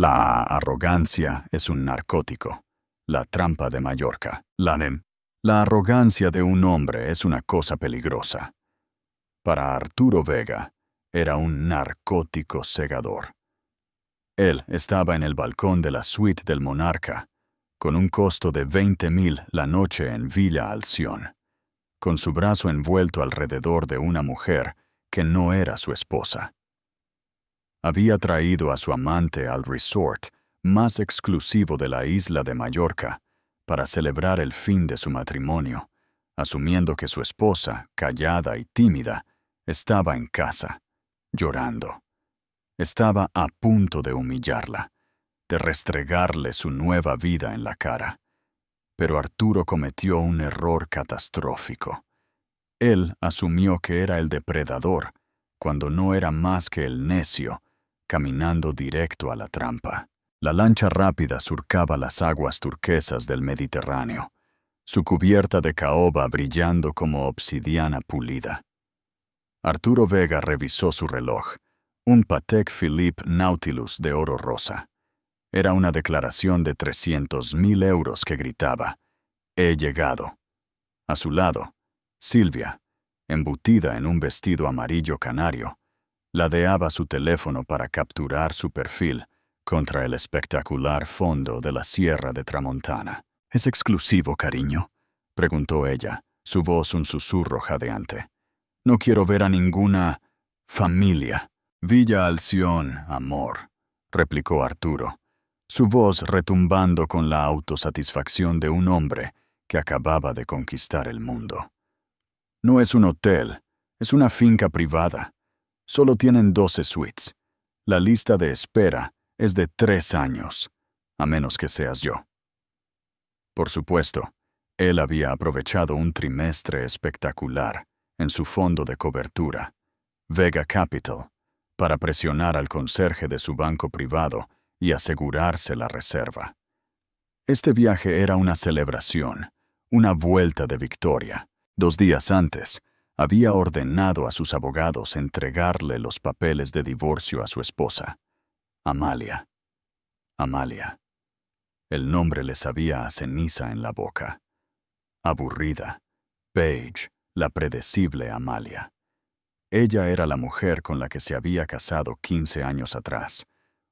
La arrogancia es un narcótico. La trampa de Mallorca. La arrogancia de un hombre es una cosa peligrosa. Para Arturo Vega, era un narcótico cegador. Él estaba en el balcón de la suite del Monarca, con un costo de 20,000 la noche en Villa Alción, con su brazo envuelto alrededor de una mujer que no era su esposa. Había traído a su amante al resort más exclusivo de la isla de Mallorca para celebrar el fin de su matrimonio, asumiendo que su esposa, callada y tímida, estaba en casa, llorando. Estaba a punto de humillarla, de restregarle su nueva vida en la cara. Pero Arturo cometió un error catastrófico. Él asumió que era el depredador, cuando no era más que el necio, caminando directo a la trampa. La lancha rápida surcaba las aguas turquesas del Mediterráneo, su cubierta de caoba brillando como obsidiana pulida. Arturo Vega revisó su reloj, un Patek Philippe Nautilus de oro rosa. Era una declaración de 300,000 euros que gritaba: «He llegado». A su lado, Silvia, embutida en un vestido amarillo canario, ladeaba su teléfono para capturar su perfil contra el espectacular fondo de la Sierra de Tramontana. «¿Es exclusivo, cariño?», preguntó ella, su voz un susurro jadeante. «No quiero ver a ninguna familia». «Villa Alción, amor», replicó Arturo, su voz retumbando con la autosatisfacción de un hombre que acababa de conquistar el mundo. «No es un hotel, es una finca privada. Solo tienen 12 suites. La lista de espera es de 3 años, a menos que seas yo». Por supuesto, él había aprovechado un trimestre espectacular en su fondo de cobertura, Vega Capital, para presionar al conserje de su banco privado y asegurarse la reserva. Este viaje era una celebración, una vuelta de victoria. 2 días antes, había ordenado a sus abogados entregarle los papeles de divorcio a su esposa, Amalia. Amalia. El nombre le sabía a ceniza en la boca. Aburrida, Paige, la predecible Amalia. Ella era la mujer con la que se había casado 15 años atrás,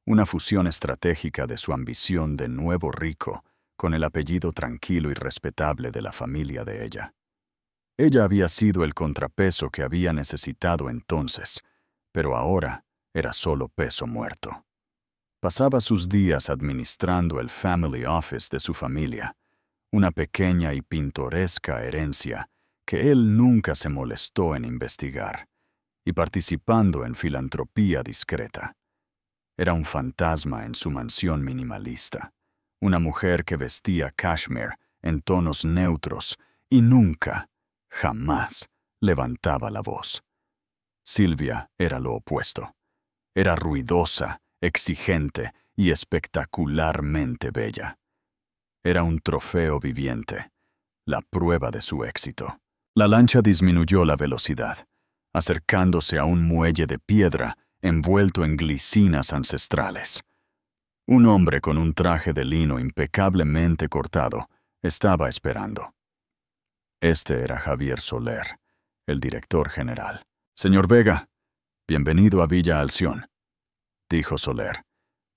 una fusión estratégica de su ambición de nuevo rico con el apellido tranquilo y respetable de la familia de ella. Ella había sido el contrapeso que había necesitado entonces, pero ahora era solo peso muerto. Pasaba sus días administrando el family office de su familia, una pequeña y pintoresca herencia que él nunca se molestó en investigar, y participando en filantropía discreta. Era un fantasma en su mansión minimalista, una mujer que vestía cashmere en tonos neutros y nunca, jamás, levantaba la voz. Silvia era lo opuesto. Era ruidosa, exigente y espectacularmente bella. Era un trofeo viviente, la prueba de su éxito. La lancha disminuyó la velocidad, acercándose a un muelle de piedra envuelto en glicinas ancestrales. Un hombre con un traje de lino impecablemente cortado estaba esperando. Este era Javier Soler, el director general. «Señor Vega, bienvenido a Villa Alción», dijo Soler,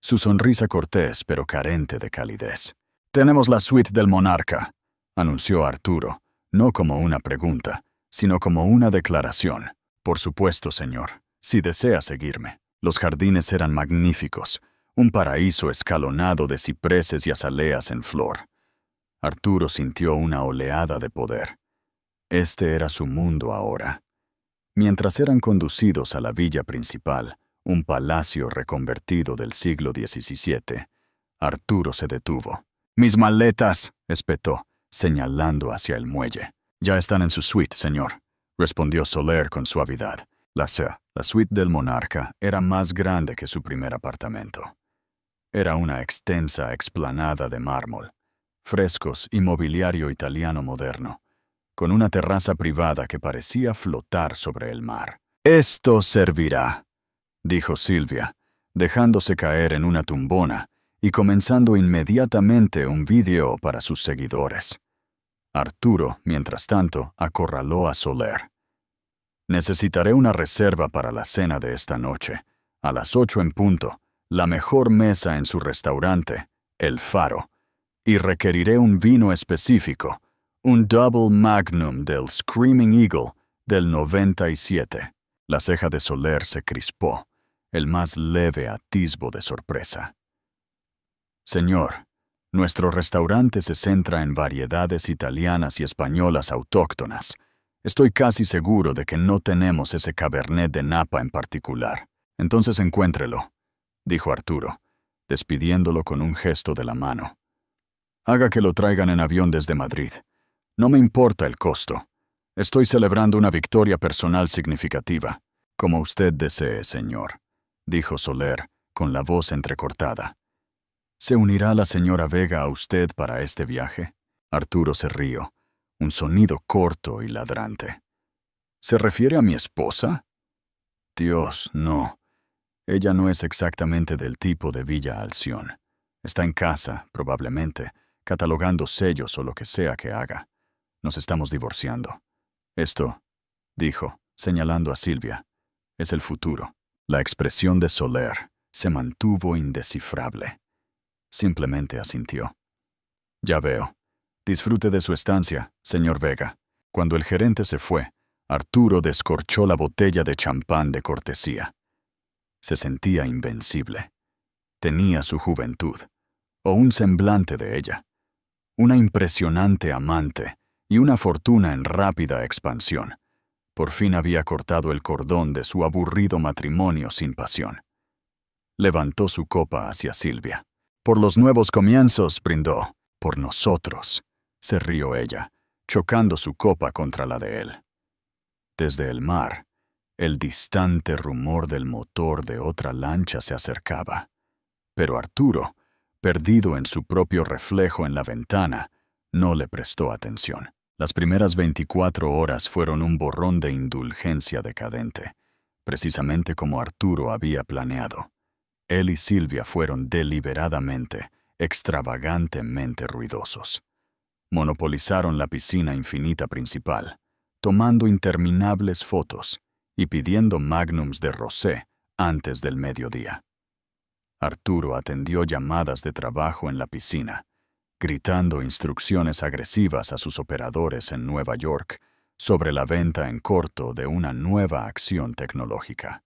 su sonrisa cortés pero carente de calidez. «Tenemos la suite del Monarca», anunció Arturo, no como una pregunta, sino como una declaración. «Por supuesto, señor, si desea seguirme». Los jardines eran magníficos, un paraíso escalonado de cipreses y azaleas en flor. Arturo sintió una oleada de poder. Este era su mundo ahora. Mientras eran conducidos a la villa principal, un palacio reconvertido del siglo XVII, Arturo se detuvo. «Mis maletas», espetó, señalando hacia el muelle. «Ya están en su suite, señor», respondió Soler con suavidad. La suite del Monarca era más grande que su primer apartamento. Era una extensa explanada de mármol, frescos y mobiliario italiano moderno, con una terraza privada que parecía flotar sobre el mar. «Esto servirá», dijo Silvia, dejándose caer en una tumbona y comenzando inmediatamente un vídeo para sus seguidores. Arturo, mientras tanto, acorraló a Soler. Necesitaré una reserva para la cena de esta noche. A las 8 en punto, la mejor mesa en su restaurante, El Faro. Y requeriré un vino específico, un Double Magnum del Screaming Eagle del 97. La ceja de Soler se crispó, el más leve atisbo de sorpresa. Señor, nuestro restaurante se centra en variedades italianas y españolas autóctonas. Estoy casi seguro de que no tenemos ese Cabernet de Napa en particular. Entonces encuéntrelo, dijo Arturo, despidiéndolo con un gesto de la mano. Haga que lo traigan en avión desde Madrid. No me importa el costo. Estoy celebrando una victoria personal significativa. Como usted desee, señor, dijo Soler, con la voz entrecortada. ¿Se unirá la señora Vega a usted para este viaje? Arturo se rió, un sonido corto y ladrante. ¿Se refiere a mi esposa? Dios, no. Ella no es exactamente del tipo de Villa Alción. Está en casa, probablemente, catalogando sellos o lo que sea que haga. Nos estamos divorciando. Esto, dijo, señalando a Silvia, es el futuro. La expresión de Soler se mantuvo indescifrable. Simplemente asintió. Ya veo. Disfrute de su estancia, señor Vega. Cuando el gerente se fue, Arturo descorchó la botella de champán de cortesía. Se sentía invencible. Tenía su juventud, o un semblante de ella, una impresionante amante y una fortuna en rápida expansión. Por fin había cortado el cordón de su aburrido matrimonio sin pasión. Levantó su copa hacia Silvia. Por los nuevos comienzos, brindó. Por nosotros, se rió ella, chocando su copa contra la de él. Desde el mar, el distante rumor del motor de otra lancha se acercaba. Pero Arturo, perdido en su propio reflejo en la ventana, no le prestó atención. Las primeras 24 horas fueron un borrón de indulgencia decadente, precisamente como Arturo había planeado. Él y Silvia fueron deliberadamente, extravagantemente ruidosos. Monopolizaron la piscina infinita principal, tomando interminables fotos y pidiendo magnums de rosé antes del mediodía. Arturo atendió llamadas de trabajo en la piscina, gritando instrucciones agresivas a sus operadores en Nueva York sobre la venta en corto de una nueva acción tecnológica.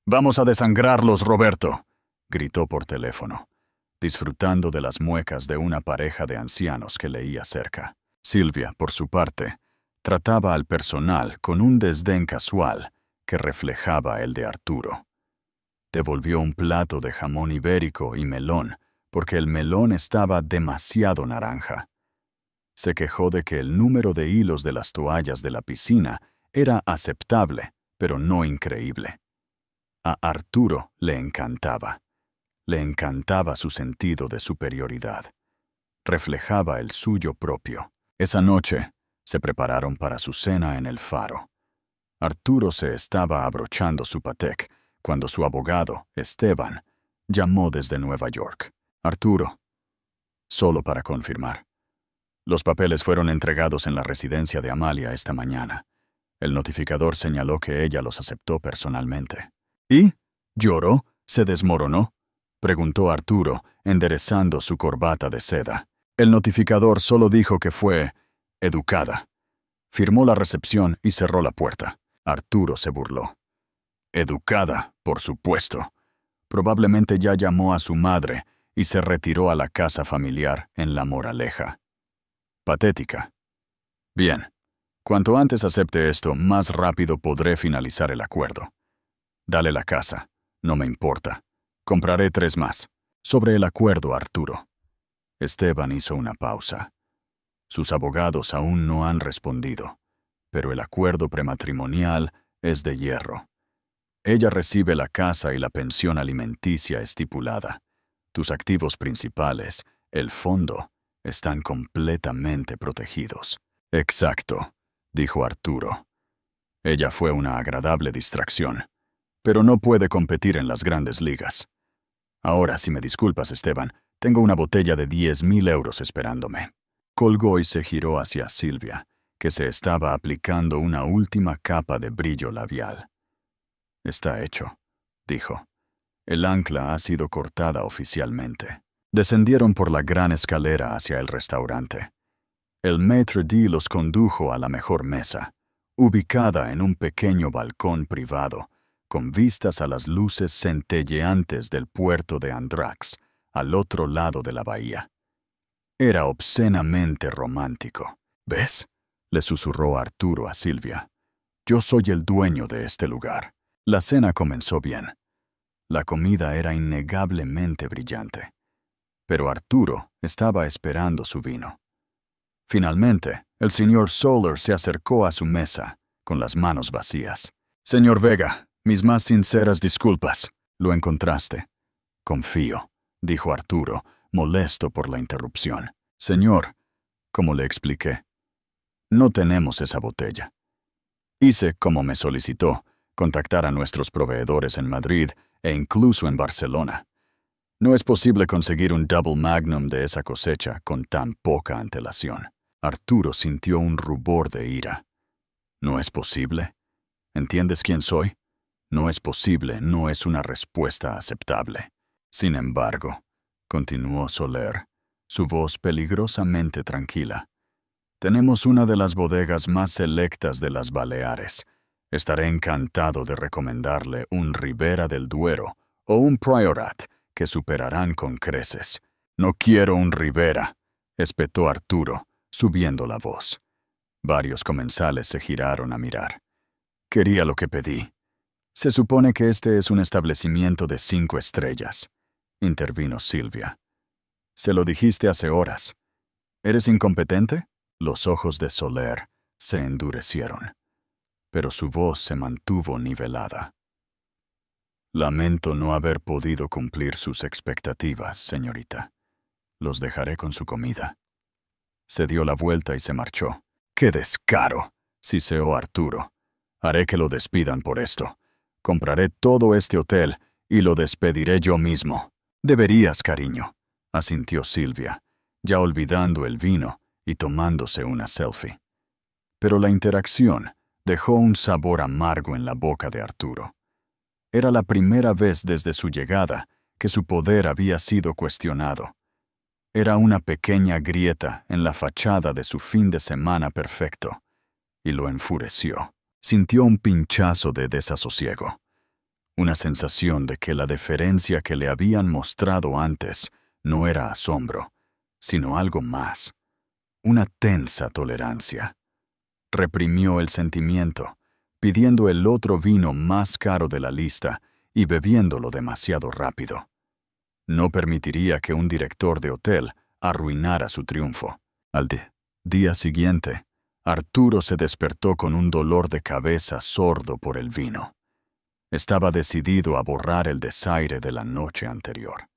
«¡Vamos a desangrarlos, Roberto!», gritó por teléfono, disfrutando de las muecas de una pareja de ancianos que leía cerca. Silvia, por su parte, trataba al personal con un desdén casual que reflejaba el de Arturo. Devolvió un plato de jamón ibérico y melón, porque el melón estaba demasiado naranja. Se quejó de que el número de hilos de las toallas de la piscina era aceptable, pero no increíble. A Arturo le encantaba. Le encantaba su sentido de superioridad. Reflejaba el suyo propio. Esa noche se prepararon para su cena en el Faro. Arturo se estaba abrochando su Patek cuando su abogado, Esteban, llamó desde Nueva York. «Arturo», solo para confirmar. Los papeles fueron entregados en la residencia de Amalia esta mañana. El notificador señaló que ella los aceptó personalmente. «¿Y? ¿Lloró? ¿Se desmoronó?», preguntó Arturo, enderezando su corbata de seda. El notificador solo dijo que fue educada. Firmó la recepción y cerró la puerta. Arturo se burló. «Educada, por supuesto. Probablemente ya llamó a su madre y se retiró a la casa familiar en La Moraleja. Patética. Bien. Cuanto antes acepte esto, más rápido podré finalizar el acuerdo. Dale la casa. No me importa. Compraré 3 más. Sobre el acuerdo, Arturo». Esteban hizo una pausa. Sus abogados aún no han respondido, pero el acuerdo prematrimonial es de hierro. Ella recibe la casa y la pensión alimenticia estipulada. Tus activos principales, el fondo, están completamente protegidos. «Exacto», dijo Arturo. Ella fue una agradable distracción. pero no puede competir en las grandes ligas. Ahora, si me disculpas, Esteban, tengo una botella de 10.000 euros esperándome. Colgó y se giró hacia Silvia, que se estaba aplicando una última capa de brillo labial. Está hecho, dijo. El ancla ha sido cortada oficialmente. Descendieron por la gran escalera hacia el restaurante. El maître d' los condujo a la mejor mesa, ubicada en un pequeño balcón privado, con vistas a las luces centelleantes del puerto de Andrax, al otro lado de la bahía. Era obscenamente romántico. ¿Ves?, le susurró Arturo a Silvia. Yo soy el dueño de este lugar. La cena comenzó bien. La comida era innegablemente brillante. Pero Arturo estaba esperando su vino. Finalmente, el señor Soler se acercó a su mesa, con las manos vacías. «Señor Vega, mis más sinceras disculpas. Lo encontraste». «Confío», dijo Arturo, molesto por la interrupción. «Señor», como le expliqué, no tenemos esa botella. Hice, como me solicitó, contactar a nuestros proveedores en Madrid e incluso en Barcelona. No es posible conseguir un double magnum de esa cosecha con tan poca antelación. Arturo sintió un rubor de ira. ¿No es posible? ¿Entiendes quién soy? No es posible, no es una respuesta aceptable. Sin embargo, continuó Soler, su voz peligrosamente tranquila, tenemos una de las bodegas más selectas de las Baleares. Estaré encantado de recomendarle un Ribera del Duero o un Priorat que superarán con creces. «No quiero un Ribera», espetó Arturo, subiendo la voz. Varios comensales se giraron a mirar. «Quería lo que pedí». «Se supone que este es un establecimiento de 5 estrellas», intervino Silvia. «Se lo dijiste hace horas. ¿Eres incompetente?» Los ojos de Soler se endurecieron, pero su voz se mantuvo nivelada. «Lamento no haber podido cumplir sus expectativas, señorita. Los dejaré con su comida». Se dio la vuelta y se marchó. «¡Qué descaro!», siseó Arturo. «Haré que lo despidan por esto. Compraré todo este hotel y lo despediré yo mismo». «Deberías, cariño», asintió Silvia, ya olvidando el vino y tomándose una selfie. Pero la interacción dejó un sabor amargo en la boca de Arturo. Era la primera vez desde su llegada que su poder había sido cuestionado. Era una pequeña grieta en la fachada de su fin de semana perfecto, y lo enfureció. Sintió un pinchazo de desasosiego, una sensación de que la deferencia que le habían mostrado antes no era asombro, sino algo más. Una tensa tolerancia. Reprimió el sentimiento, pidiendo el otro vino más caro de la lista y bebiéndolo demasiado rápido. No permitiría que un director de hotel arruinara su triunfo. Al día siguiente, Arturo se despertó con un dolor de cabeza sordo por el vino. Estaba decidido a borrar el desaire de la noche anterior.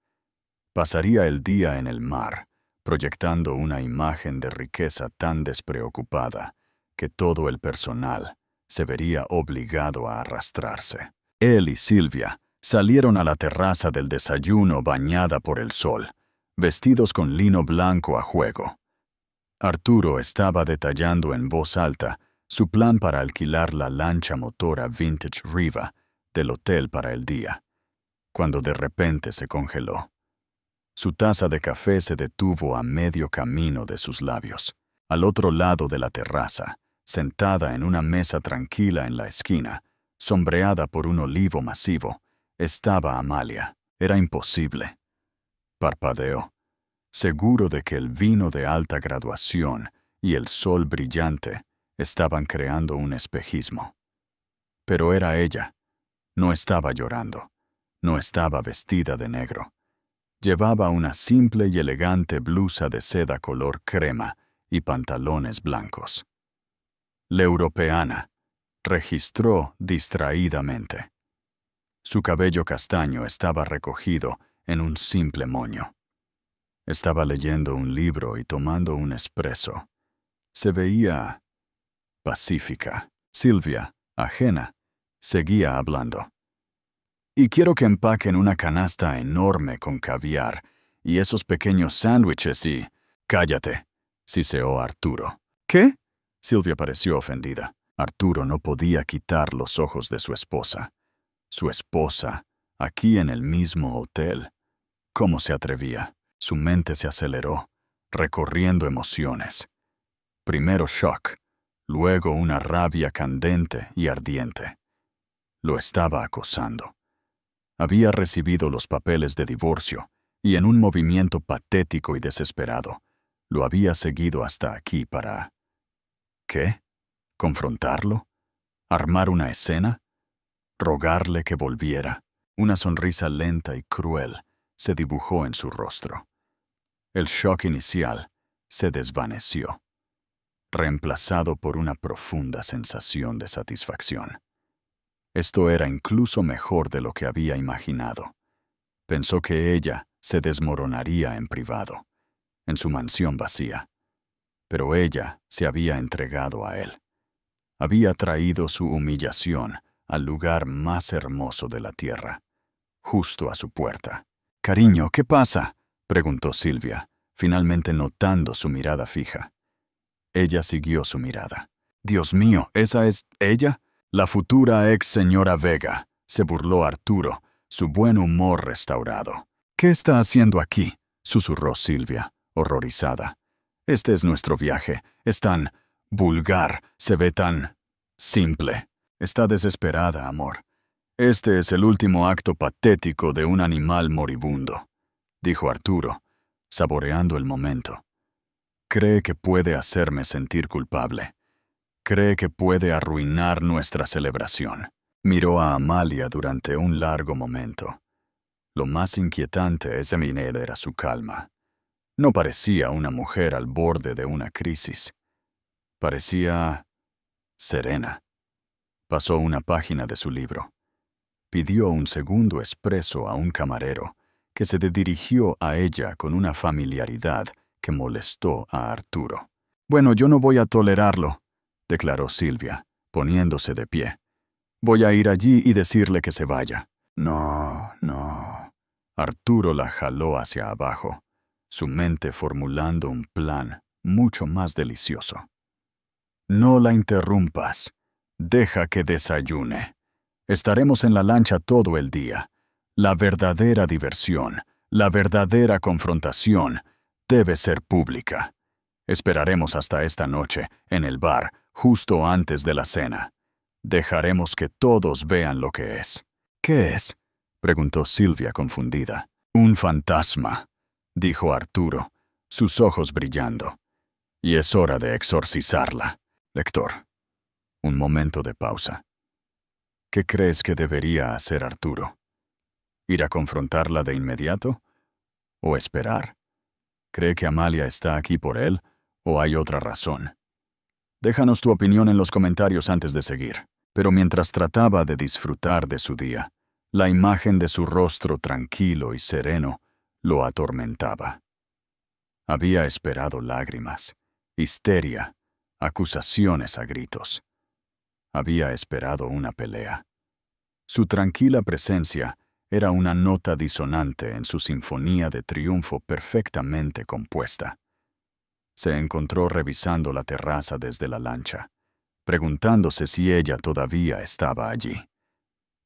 Pasaría el día en el mar, proyectando una imagen de riqueza tan despreocupada que todo el personal se vería obligado a arrastrarse. Él y Silvia salieron a la terraza del desayuno bañada por el sol, vestidos con lino blanco a juego. Arturo estaba detallando en voz alta su plan para alquilar la lancha motora Vintage Riva del hotel para el día, cuando de repente se congeló. Su taza de café se detuvo a medio camino de sus labios. Al otro lado de la terraza, sentada en una mesa tranquila en la esquina, sombreada por un olivo masivo, estaba Amalia. Era imposible. Parpadeó, seguro de que el vino de alta graduación y el sol brillante estaban creando un espejismo. Pero era ella. No estaba llorando. No estaba vestida de negro. Llevaba una simple y elegante blusa de seda color crema y pantalones blancos. La europeana, registró distraídamente. Su cabello castaño estaba recogido en un simple moño. Estaba leyendo un libro y tomando un espresso. Se veía pacífica. Silvia, ajena, seguía hablando. Y quiero que empaquen una canasta enorme con caviar y esos pequeños sándwiches y... ¡Cállate!, siseó Arturo. ¿Qué? Silvia pareció ofendida. Arturo no podía quitar los ojos de su esposa. Su esposa, aquí en el mismo hotel. ¿Cómo se atrevía? Su mente se aceleró, recorriendo emociones. Primero shock, luego una rabia candente y ardiente. Lo estaba acosando. Había recibido los papeles de divorcio y en un movimiento patético y desesperado, lo había seguido hasta aquí para... ¿Qué? ¿Confrontarlo? ¿Armar una escena? ¿Rogarle que volviera? Una sonrisa lenta y cruel se dibujó en su rostro. El shock inicial se desvaneció, reemplazado por una profunda sensación de satisfacción. Esto era incluso mejor de lo que había imaginado. Pensó que ella se desmoronaría en privado, en su mansión vacía. Pero ella se había entregado a él. Había traído su humillación al lugar más hermoso de la tierra, justo a su puerta. «Cariño, ¿qué pasa?», preguntó Silvia, finalmente notando su mirada fija. Ella siguió su mirada. «Dios mío, ¿esa es ella?». «La futura ex señora Vega», se burló Arturo, su buen humor restaurado. «¿Qué está haciendo aquí?», susurró Silvia, horrorizada. «Este es nuestro viaje. Es tan vulgar, se ve tan simple. Está desesperada, amor. Este es el último acto patético de un animal moribundo», dijo Arturo, saboreando el momento. «Cree que puede hacerme sentir culpable. Cree que puede arruinar nuestra celebración». Miró a Amalia durante un largo momento. Lo más inquietante de él era su calma. No parecía una mujer al borde de una crisis. Parecía serena. Pasó una página de su libro. Pidió un segundo expreso a un camarero, que se dirigió a ella con una familiaridad que molestó a Arturo. «Bueno, yo no voy a tolerarlo», declaró Silvia, poniéndose de pie. «Voy a ir allí y decirle que se vaya». «No, no». Arturo la jaló hacia abajo, su mente formulando un plan mucho más delicioso. «No la interrumpas. Deja que desayune. Estaremos en la lancha todo el día. La verdadera diversión, la verdadera confrontación, debe ser pública. Esperaremos hasta esta noche, en el bar, justo antes de la cena. Dejaremos que todos vean lo que es». «¿Qué es?», preguntó Silvia confundida. «Un fantasma», dijo Arturo, sus ojos brillando. «Y es hora de exorcizarla». Lector. Un momento de pausa. ¿Qué crees que debería hacer Arturo? ¿Ir a confrontarla de inmediato? ¿O esperar? ¿Cree que Amalia está aquí por él o hay otra razón? Déjanos tu opinión en los comentarios antes de seguir. Pero mientras trataba de disfrutar de su día, la imagen de su rostro tranquilo y sereno lo atormentaba. Había esperado lágrimas, histeria, acusaciones a gritos. Había esperado una pelea. Su tranquila presencia era una nota disonante en su sinfonía de triunfo perfectamente compuesta. Se encontró revisando la terraza desde la lancha, preguntándose si ella todavía estaba allí.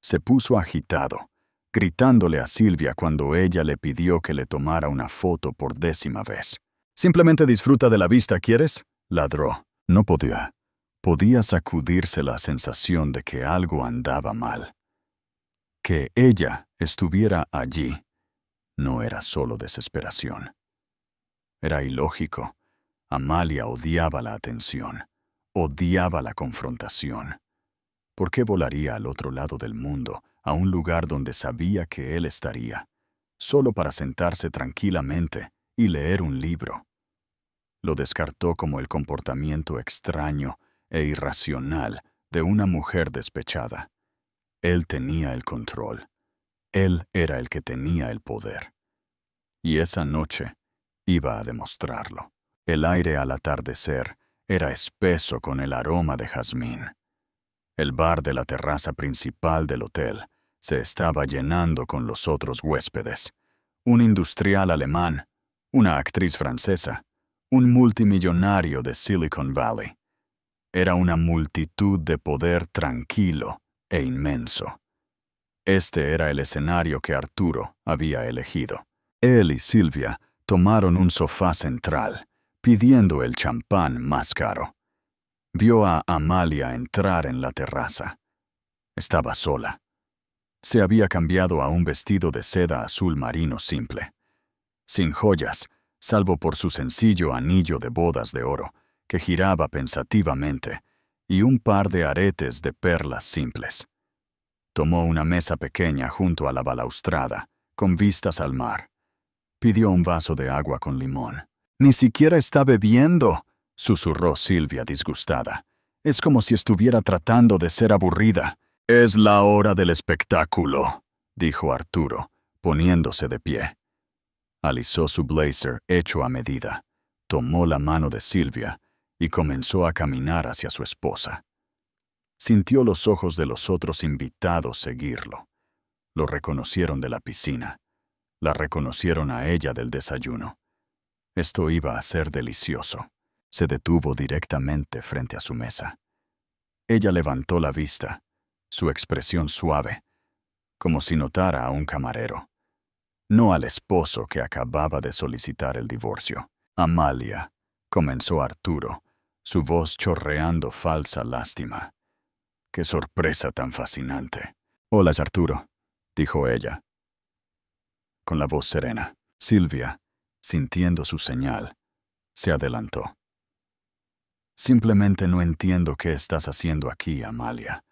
Se puso agitado, gritándole a Silvia cuando ella le pidió que le tomara una foto por 10ª vez. «Simplemente disfruta de la vista, ¿quieres?», ladró. No podía. Podía sacudirse la sensación de que algo andaba mal. Que ella estuviera allí no era solo desesperación. Era ilógico. Amalia odiaba la atención, odiaba la confrontación. ¿Por qué volaría al otro lado del mundo, a un lugar donde sabía que él estaría, solo para sentarse tranquilamente y leer un libro? Lo descartó como el comportamiento extraño e irracional de una mujer despechada. Él tenía el control. Él era el que tenía el poder. Y esa noche iba a demostrarlo. El aire al atardecer era espeso con el aroma de jazmín. El bar de la terraza principal del hotel Se estaba llenando con los otros huéspedes. Un industrial alemán, una actriz francesa, un multimillonario de Silicon Valley. Era una multitud de poder tranquilo e inmenso. Este era el escenario que Arturo había elegido. Él y Silvia tomaron un sofá central, pidiendo el champán más caro. Vio a Amalia entrar en la terraza. Estaba sola. Se había cambiado a un vestido de seda azul marino simple, sin joyas, salvo por su sencillo anillo de bodas de oro, que giraba pensativamente, y un par de aretes de perlas simples. Tomó una mesa pequeña junto a la balaustrada, con vistas al mar. Pidió un vaso de agua con limón. «Ni siquiera está bebiendo», susurró Silvia disgustada. «Es como si estuviera tratando de ser aburrida». «Es la hora del espectáculo», dijo Arturo, poniéndose de pie. Alisó su blazer hecho a medida, tomó la mano de Silvia y comenzó a caminar hacia su esposa. Sintió los ojos de los otros invitados seguirlo. Lo reconocieron de la piscina. La reconocieron a ella del desayuno. Esto iba a ser delicioso. Se detuvo directamente frente a su mesa. Ella levantó la vista, su expresión suave, como si notara a un camarero, no al esposo que acababa de solicitar el divorcio. «Amalia», comenzó Arturo, su voz chorreando falsa lástima. «Qué sorpresa tan fascinante». «Hola, Arturo», dijo ella, con la voz serena. Silvia, sintiendo su señal, se adelantó. «Simplemente no entiendo qué estás haciendo aquí, Amalia.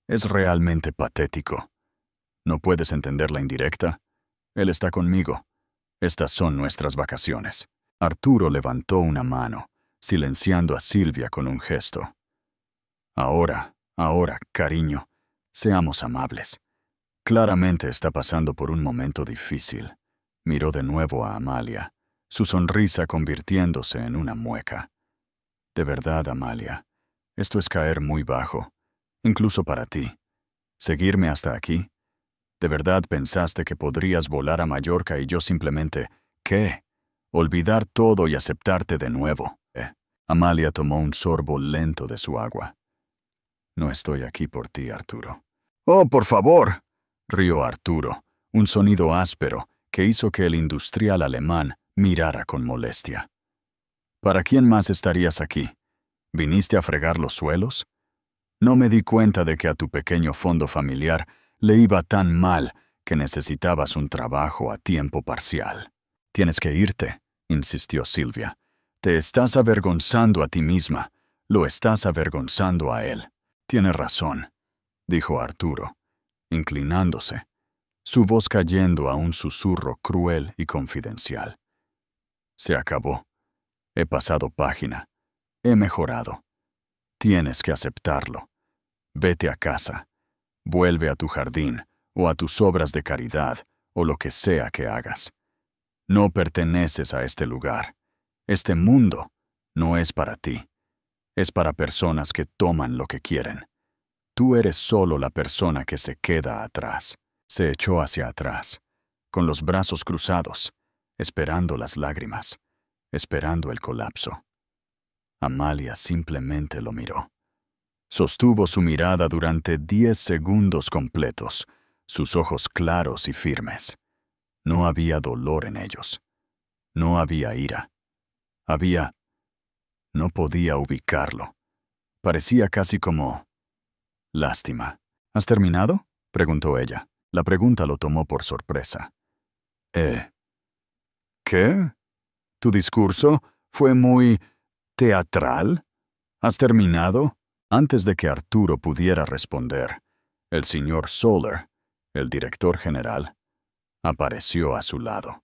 Es realmente patético. ¿No puedes entender la indirecta? Él está conmigo. Estas son nuestras vacaciones». Arturo levantó una mano, silenciando a Silvia con un gesto. Ahora, cariño, seamos amables. Claramente está pasando por un momento difícil». Miró de nuevo a Amalia, su sonrisa convirtiéndose en una mueca. «De verdad, Amalia, esto es caer muy bajo, incluso para ti. ¿Seguirme hasta aquí? ¿De verdad pensaste que podrías volar a Mallorca y yo simplemente, ¿qué? Olvidar todo y aceptarte de nuevo?» Amalia tomó un sorbo lento de su agua. «No estoy aquí por ti, Arturo». «Oh, por favor», rió Arturo, un sonido áspero que hizo que el industrial alemán mirara con molestia. «¿Para quién más estarías aquí? ¿Viniste a fregar los suelos? No me di cuenta de que a tu pequeño fondo familiar le iba tan mal que necesitabas un trabajo a tiempo parcial». «Tienes que irte», insistió Silvia. «Te estás avergonzando a ti misma. Lo estás avergonzando a él». «Tienes razón», dijo Arturo, inclinándose, su voz cayendo a un susurro cruel y confidencial. «Se acabó. He pasado página. He mejorado. Tienes que aceptarlo. Vete a casa. Vuelve a tu jardín o a tus obras de caridad o lo que sea que hagas. No perteneces a este lugar. Este mundo no es para ti. Es para personas que toman lo que quieren. Tú eres solo la persona que se queda atrás». Se echó hacia atrás, con los brazos cruzados, esperando las lágrimas, esperando el colapso. Amalia simplemente lo miró. Sostuvo su mirada durante 10 segundos completos, sus ojos claros y firmes. No había dolor en ellos. No había ira. No podía ubicarlo. Parecía casi como lástima. «¿Has terminado?», preguntó ella. La pregunta lo tomó por sorpresa. ¿Qué? ¿Tu discurso fue muy teatral? ¿Has terminado?» Antes de que Arturo pudiera responder, el señor Soler, el director general, apareció a su lado.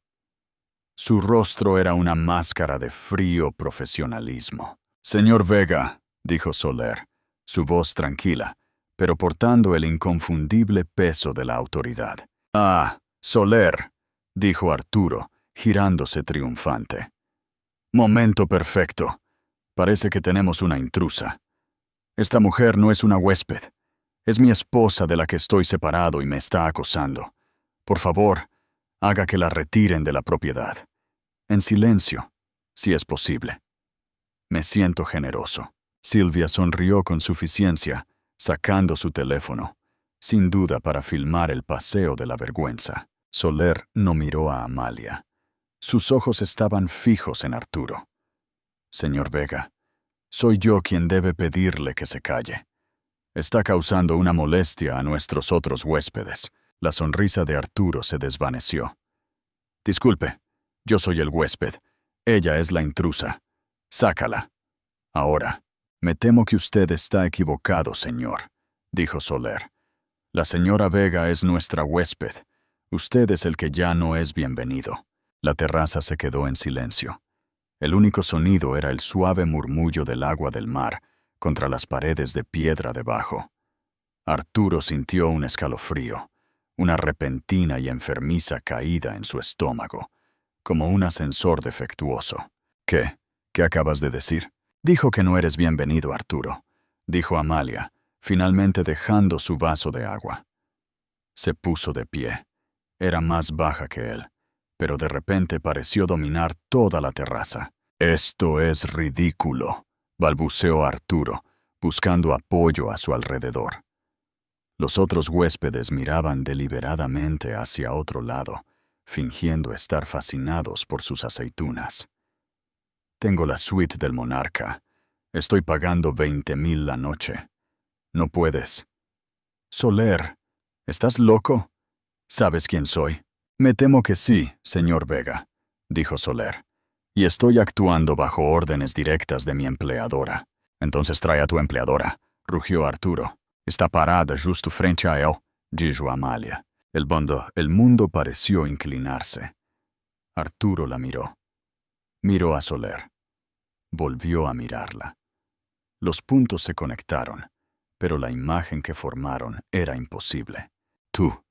Su rostro era una máscara de frío profesionalismo. «Señor Vega», dijo Soler, su voz tranquila, pero portando el inconfundible peso de la autoridad. «Ah, Soler», dijo Arturo, girándose triunfante. «Momento perfecto. Parece que tenemos una intrusa. Esta mujer no es una huésped. Es mi esposa de la que estoy separado y me está acosando. Por favor, haga que la retiren de la propiedad. En silencio, si es posible. Me siento generoso. Silvia sonrió con suficiencia, sacando su teléfono, sin duda para filmar el paseo de la vergüenza. Soler no miró a Amalia. Sus ojos estaban fijos en Arturo. Señor Vega, soy yo quien debe pedirle que se calle. Está causando una molestia a nuestros otros huéspedes. La sonrisa de Arturo se desvaneció. Disculpe, yo soy el huésped. Ella es la intrusa. Sácala. Ahora. Me temo que usted está equivocado, señor, dijo Soler. La señora Vega es nuestra huésped. Usted es el que ya no es bienvenido. La terraza se quedó en silencio. El único sonido era el suave murmullo del agua del mar contra las paredes de piedra debajo. Arturo sintió un escalofrío, una repentina y enfermiza caída en su estómago, como un ascensor defectuoso. ¿Qué? ¿Qué acabas de decir? Dijo que no eres bienvenido, Arturo, dijo Amalia, finalmente dejando su vaso de agua. Se puso de pie. Era más baja que él, pero de repente pareció dominar toda la terraza. Esto es ridículo, balbuceó Arturo, buscando apoyo a su alrededor. Los otros huéspedes miraban deliberadamente hacia otro lado, fingiendo estar fascinados por sus aceitunas. Tengo la suite del monarca. Estoy pagando 20,000 la noche. No puedes. Soler, ¿estás loco? ¿Sabes quién soy? Me temo que sí, señor Vega, dijo Soler. Y estoy actuando bajo órdenes directas de mi empleadora. Entonces trae a tu empleadora, rugió Arturo. Está parada justo frente a él, dijo Amalia. El mundo pareció inclinarse. Arturo la miró. Miró a Soler. Volvió a mirarla. Los puntos se conectaron, pero la imagen que formaron era imposible. Tú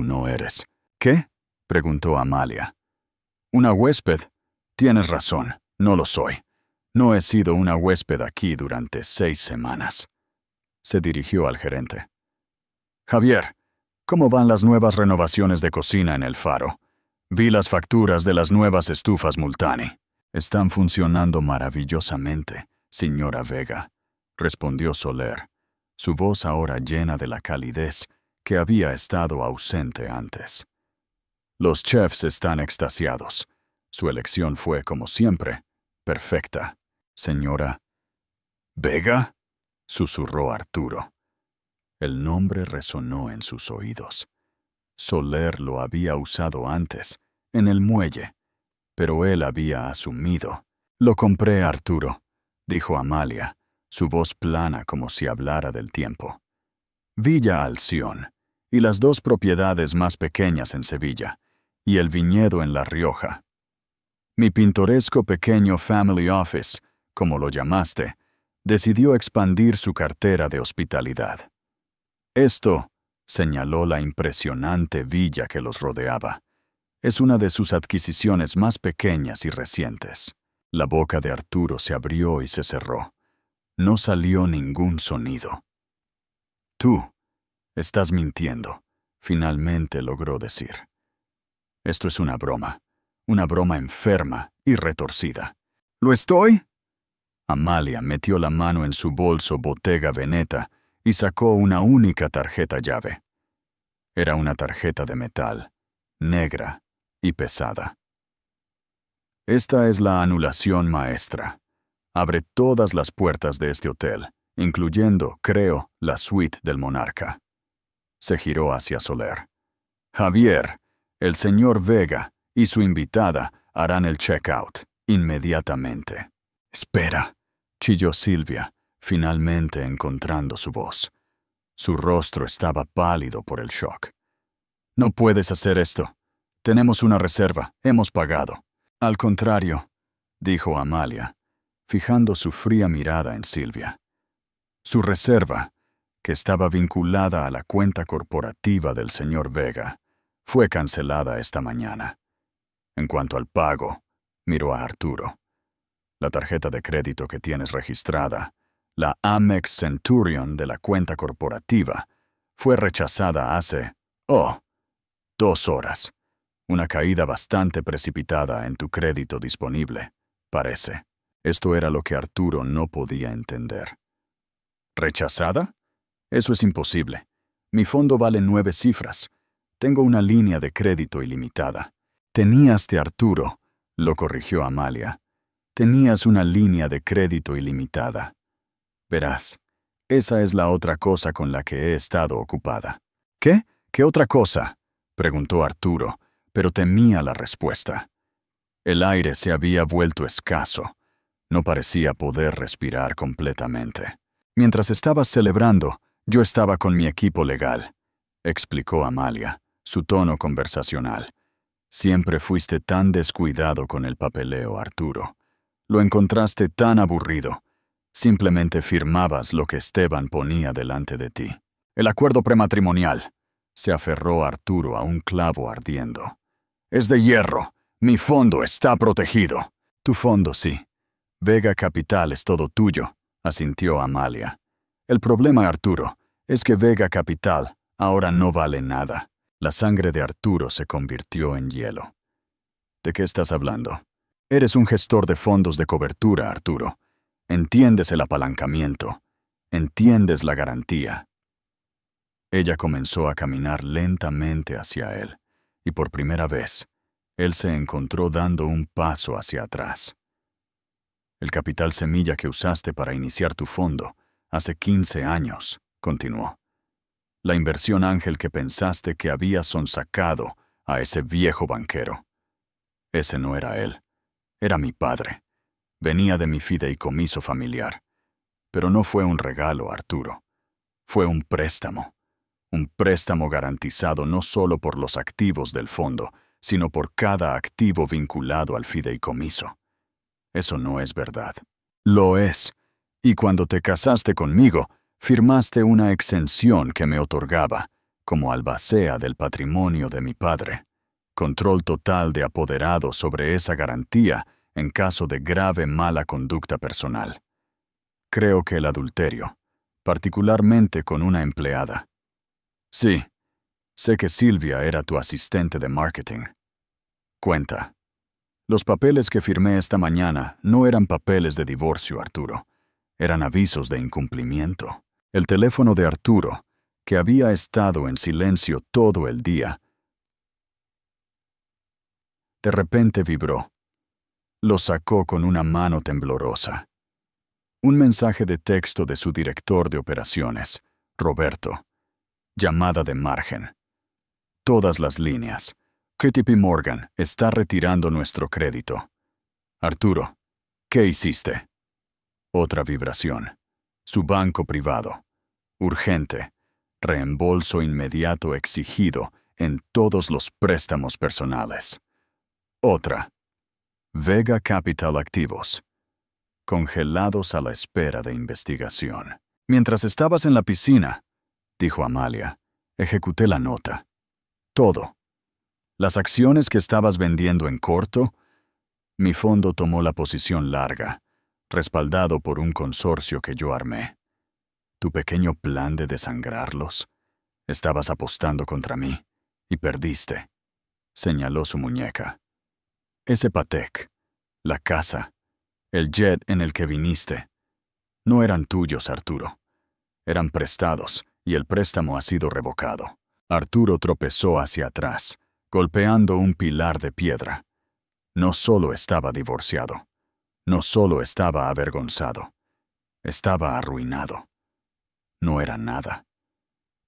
no eres. ¿Qué? Preguntó Amalia. ¿Una huésped? Tienes razón, no lo soy. No he sido una huésped aquí durante 6 semanas. Se dirigió al gerente. Javier, ¿cómo van las nuevas renovaciones de cocina en el Faro? Vi las facturas de las nuevas estufas Multani. Están funcionando maravillosamente, señora Vega, respondió Soler, su voz ahora llena de la calidez que había estado ausente antes. Los chefs están extasiados. Su elección fue, como siempre, perfecta. Señora ¿Vega? Susurró Arturo. El nombre resonó en sus oídos. Soler lo había usado antes, en el muelle, pero él había asumido. Lo compré, Arturo, dijo Amalia, su voz plana como si hablara del tiempo. Villa Alción, y las 2 propiedades más pequeñas en Sevilla, y el viñedo en La Rioja. Mi pintoresco pequeño family office, como lo llamaste, decidió expandir su cartera de hospitalidad. Esto, señaló la impresionante villa que los rodeaba, es una de sus adquisiciones más pequeñas y recientes. La boca de Arturo se abrió y se cerró. No salió ningún sonido. Tú estás mintiendo, finalmente logró decir. Esto es una broma enferma y retorcida. ¿Lo estoy? Amalia metió la mano en su bolso Bottega Veneta y sacó una única tarjeta llave. Era una tarjeta de metal, negra y pesada. Esta es la anulación maestra. Abre todas las puertas de este hotel, incluyendo, creo, la suite del monarca. Se giró hacia Soler. Javier, el señor Vega y su invitada harán el check-out inmediatamente. Espera, chilló Silvia, finalmente encontrando su voz. Su rostro estaba pálido por el shock. No puedes hacer esto. Tenemos una reserva, hemos pagado. Al contrario, dijo Amalia, fijando su fría mirada en Silvia. Su reserva, que estaba vinculada a la cuenta corporativa del señor Vega, fue cancelada esta mañana. En cuanto al pago, miró a Arturo. La tarjeta de crédito que tienes registrada, La Amex Centurion de la cuenta corporativa fue rechazada hace, 2 horas. Una caída bastante precipitada en tu crédito disponible, parece. Esto era lo que Arturo no podía entender. ¿Rechazada? Eso es imposible. Mi fondo vale 9 cifras. Tengo una línea de crédito ilimitada. Tenías de Arturo, lo corrigió Amalia. Tenías una línea de crédito ilimitada. Verás, esa es la otra cosa con la que he estado ocupada. ¿Qué? ¿Qué otra cosa?, preguntó Arturo, pero temía la respuesta. El aire se había vuelto escaso. No parecía poder respirar completamente. Mientras estabas celebrando, yo estaba con mi equipo legal, explicó Amalia, su tono conversacional. Siempre fuiste tan descuidado con el papeleo, Arturo. Lo encontraste tan aburrido. Simplemente firmabas lo que Esteban ponía delante de ti. El acuerdo prematrimonial. Se aferró Arturo a un clavo ardiendo. Es de hierro. Mi fondo está protegido. Tu fondo sí. Vega Capital es todo tuyo, asintió Amalia. El problema, Arturo, es que Vega Capital ahora no vale nada. La sangre de Arturo se convirtió en hielo. ¿De qué estás hablando? Eres un gestor de fondos de cobertura, Arturo. Entiendes el apalancamiento. Entiendes la garantía. Ella comenzó a caminar lentamente hacia él, y por primera vez, él se encontró dando un paso hacia atrás. El capital semilla que usaste para iniciar tu fondo hace 15 años, continuó. La inversión ángel que pensaste que había sonsacado a ese viejo banquero. Ese no era él. Era mi padre. Venía de mi fideicomiso familiar. Pero no fue un regalo, Arturo. Fue un préstamo. Un préstamo garantizado no solo por los activos del fondo, sino por cada activo vinculado al fideicomiso. Eso no es verdad. Lo es. Y cuando te casaste conmigo, firmaste una exención que me otorgaba, como albacea del patrimonio de mi padre, control total de apoderado sobre esa garantía en caso de grave mala conducta personal. Creo que el adulterio, particularmente con una empleada. Sí, sé que Silvia era tu asistente de marketing. Cuenta. Los papeles que firmé esta mañana no eran papeles de divorcio, Arturo. Eran avisos de incumplimiento. El teléfono de Arturo, que había estado en silencio todo el día, de repente vibró. Lo sacó con una mano temblorosa. Un mensaje de texto de su director de operaciones, Roberto. Llamada de margen. Todas las líneas. KTP Morgan está retirando nuestro crédito. Arturo, ¿qué hiciste? Otra vibración. Su banco privado. Urgente. Reembolso inmediato exigido en todos los préstamos personales. Otra. Vega Capital Activos. Congelados a la espera de investigación. Mientras estabas en la piscina, dijo Amalia, ejecuté la nota. Todo. Las acciones que estabas vendiendo en corto, mi fondo tomó la posición larga, respaldado por un consorcio que yo armé. Tu pequeño plan de desangrarlos, estabas apostando contra mí, y perdiste, señaló su muñeca. Ese Patek, la casa, el jet en el que viniste, no eran tuyos, Arturo. Eran prestados, y el préstamo ha sido revocado. Arturo tropezó hacia atrás, golpeando un pilar de piedra. No solo estaba divorciado, no solo estaba avergonzado, estaba arruinado. No era nada.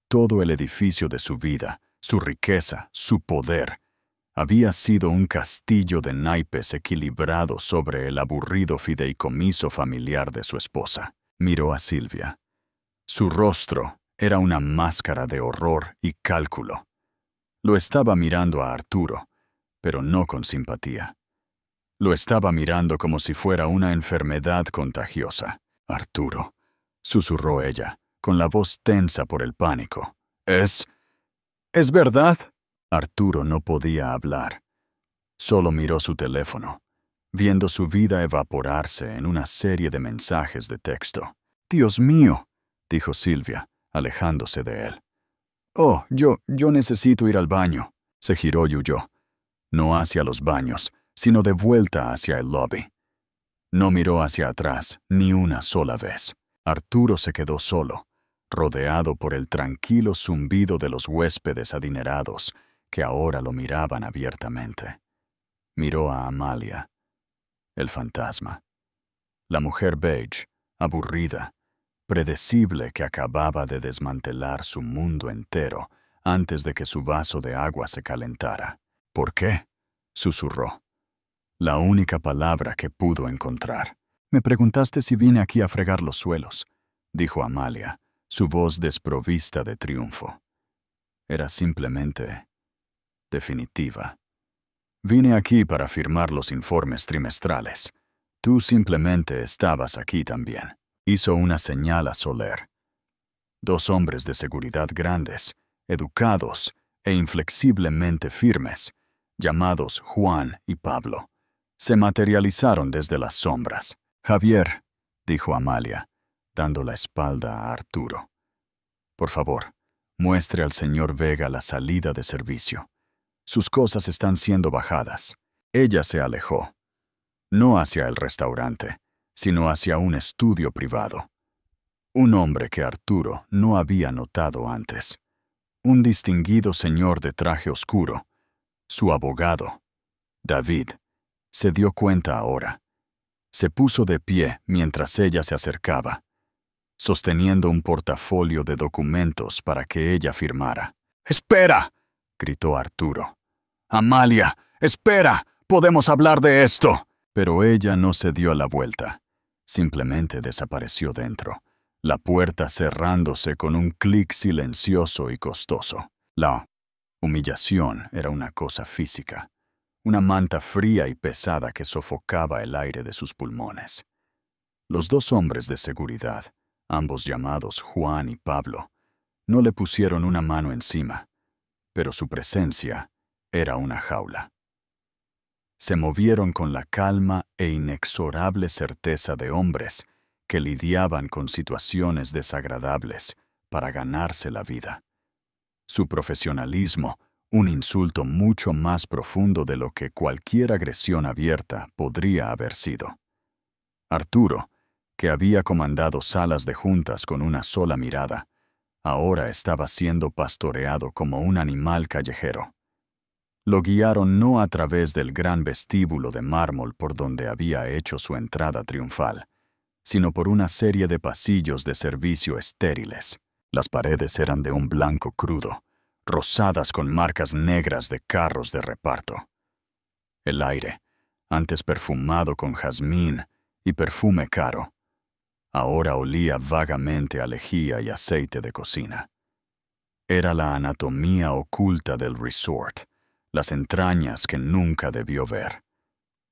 Todo el edificio de su vida, su riqueza, su poder, había sido un castillo de naipes equilibrado sobre el aburrido fideicomiso familiar de su esposa. Miró a Silvia. Su rostro era una máscara de horror y cálculo. Lo estaba mirando a Arturo, pero no con simpatía. Lo estaba mirando como si fuera una enfermedad contagiosa. Arturo, susurró ella, con la voz tensa por el pánico. ¿Es verdad? Arturo no podía hablar. Solo miró su teléfono, viendo su vida evaporarse en una serie de mensajes de texto. Dios mío, dijo Silvia, alejándose de él. Oh, yo necesito ir al baño. Se giró y huyó, no hacia los baños, sino de vuelta hacia el lobby. No miró hacia atrás ni una sola vez. Arturo se quedó solo, rodeado por el tranquilo zumbido de los huéspedes adinerados que ahora lo miraban abiertamente. Miró a Amalia, el fantasma. La mujer beige, aburrida, predecible, que acababa de desmantelar su mundo entero antes de que su vaso de agua se calentara. ¿Por qué?, susurró. La única palabra que pudo encontrar. Me preguntaste si vine aquí a fregar los suelos, dijo Amalia, su voz desprovista de triunfo. Era simplemente definitiva. Vine aquí para firmar los informes trimestrales. Tú simplemente estabas aquí también. Hizo una señal a Soler. Dos hombres de seguridad grandes, educados e inflexiblemente firmes, llamados Juan y Pablo, se materializaron desde las sombras. Javier, dijo Amalia, dando la espalda a Arturo. Por favor, muestre al señor Vega la salida de servicio. Sus cosas están siendo bajadas. Ella se alejó, no hacia el restaurante, sino hacia un estudio privado. Un hombre que Arturo no había notado antes. Un distinguido señor de traje oscuro, su abogado, David, se dio cuenta ahora. Se puso de pie mientras ella se acercaba, sosteniendo un portafolio de documentos para que ella firmara. ¡Espera!, gritó Arturo. ¡Amalia, espera! ¡Podemos hablar de esto! Pero ella no se dio la vuelta. Simplemente desapareció dentro, la puerta cerrándose con un clic silencioso y costoso. La humillación era una cosa física, una manta fría y pesada que sofocaba el aire de sus pulmones. Los dos hombres de seguridad, ambos llamados Juan y Pablo, no le pusieron una mano encima, pero su presencia era una jaula. Se movieron con la calma e inexorable certeza de hombres que lidiaban con situaciones desagradables para ganarse la vida. Su profesionalismo, un insulto mucho más profundo de lo que cualquier agresión abierta podría haber sido. Arturo, que había comandado salas de juntas con una sola mirada, ahora estaba siendo pastoreado como un animal callejero. Lo guiaron no a través del gran vestíbulo de mármol por donde había hecho su entrada triunfal, sino por una serie de pasillos de servicio estériles. Las paredes eran de un blanco crudo, rosadas con marcas negras de carros de reparto. El aire, antes perfumado con jazmín y perfume caro, ahora olía vagamente a lejía y aceite de cocina. Era la anatomía oculta del resort, las entrañas que nunca debió ver.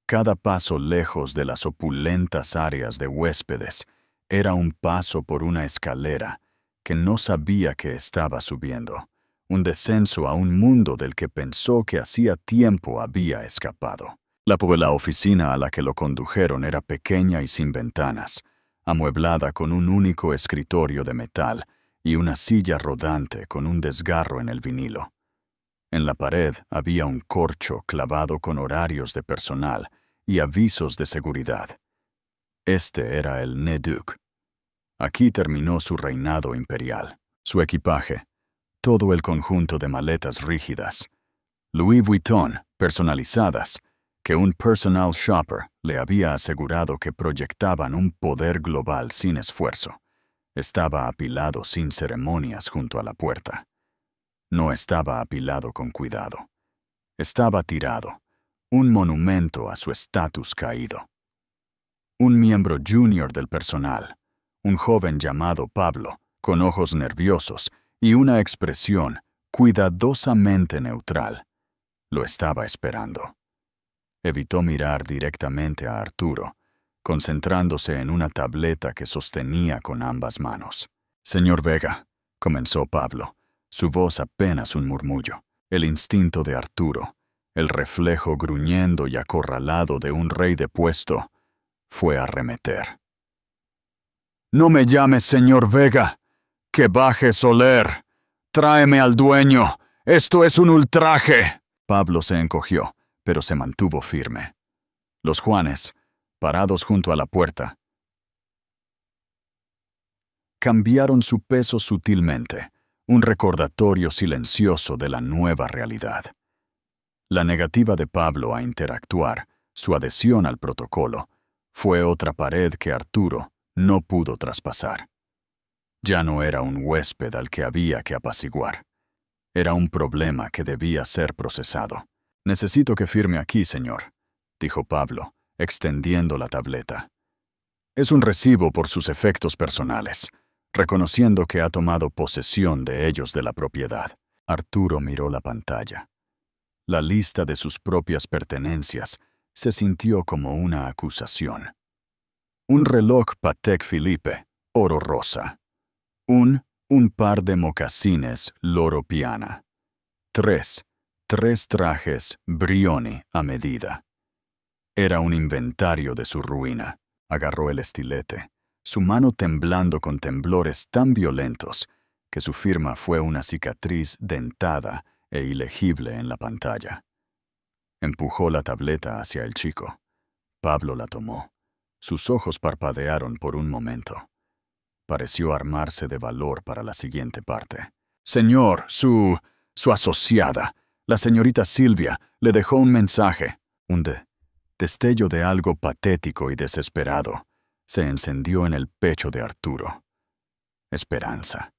Cada paso lejos de las opulentas áreas de huéspedes era un paso por una escalera que no sabía que estaba subiendo, un descenso a un mundo del que pensó que hacía tiempo había escapado. La oficina a la que lo condujeron era pequeña y sin ventanas, amueblada con un único escritorio de metal y una silla rodante con un desgarro en el vinilo. En la pared había un corcho clavado con horarios de personal y avisos de seguridad. Este era el Ned-Duc. Aquí terminó su reinado imperial. Su equipaje, todo el conjunto de maletas rígidas, Louis Vuitton, personalizadas, que un personal shopper le había asegurado que proyectaban un poder global sin esfuerzo, estaba apilado sin ceremonias junto a la puerta. No estaba apilado con cuidado. Estaba tirado, un monumento a su estatus caído. Un miembro junior del personal, un joven llamado Pablo, con ojos nerviosos y una expresión cuidadosamente neutral, lo estaba esperando. Evitó mirar directamente a Arturo, concentrándose en una tableta que sostenía con ambas manos. «Señor Vega», comenzó Pablo, su voz apenas un murmullo. El instinto de Arturo, el reflejo gruñendo y acorralado de un rey depuesto, fue arremeter. No me llames señor Vega. Que baje Soler. Tráeme al dueño. Esto es un ultraje. Pablo se encogió, pero se mantuvo firme. Los Juanes, parados junto a la puerta, cambiaron su peso sutilmente, un recordatorio silencioso de la nueva realidad. La negativa de Pablo a interactuar, su adhesión al protocolo, fue otra pared que Arturo no pudo traspasar. Ya no era un huésped al que había que apaciguar. Era un problema que debía ser procesado. «Necesito que firme aquí, señor», dijo Pablo, extendiendo la tableta. «Es un recibo por sus efectos personales, reconociendo que ha tomado posesión de ellos de la propiedad». Arturo miró la pantalla. La lista de sus propias pertenencias se sintió como una acusación. Un reloj Patek Philippe, oro rosa. Un par de mocasines Loro Piana. Tres trajes Brioni a medida. Era un inventario de su ruina. Agarró el estilete, su mano temblando con temblores tan violentos que su firma fue una cicatriz dentada e ilegible en la pantalla. Empujó la tableta hacia el chico. Pablo la tomó. Sus ojos parpadearon por un momento. Pareció armarse de valor para la siguiente parte. «Señor, su asociada, la señorita Silvia, le dejó un mensaje». Un destello de algo patético y desesperado se encendió en el pecho de Arturo. Esperanza.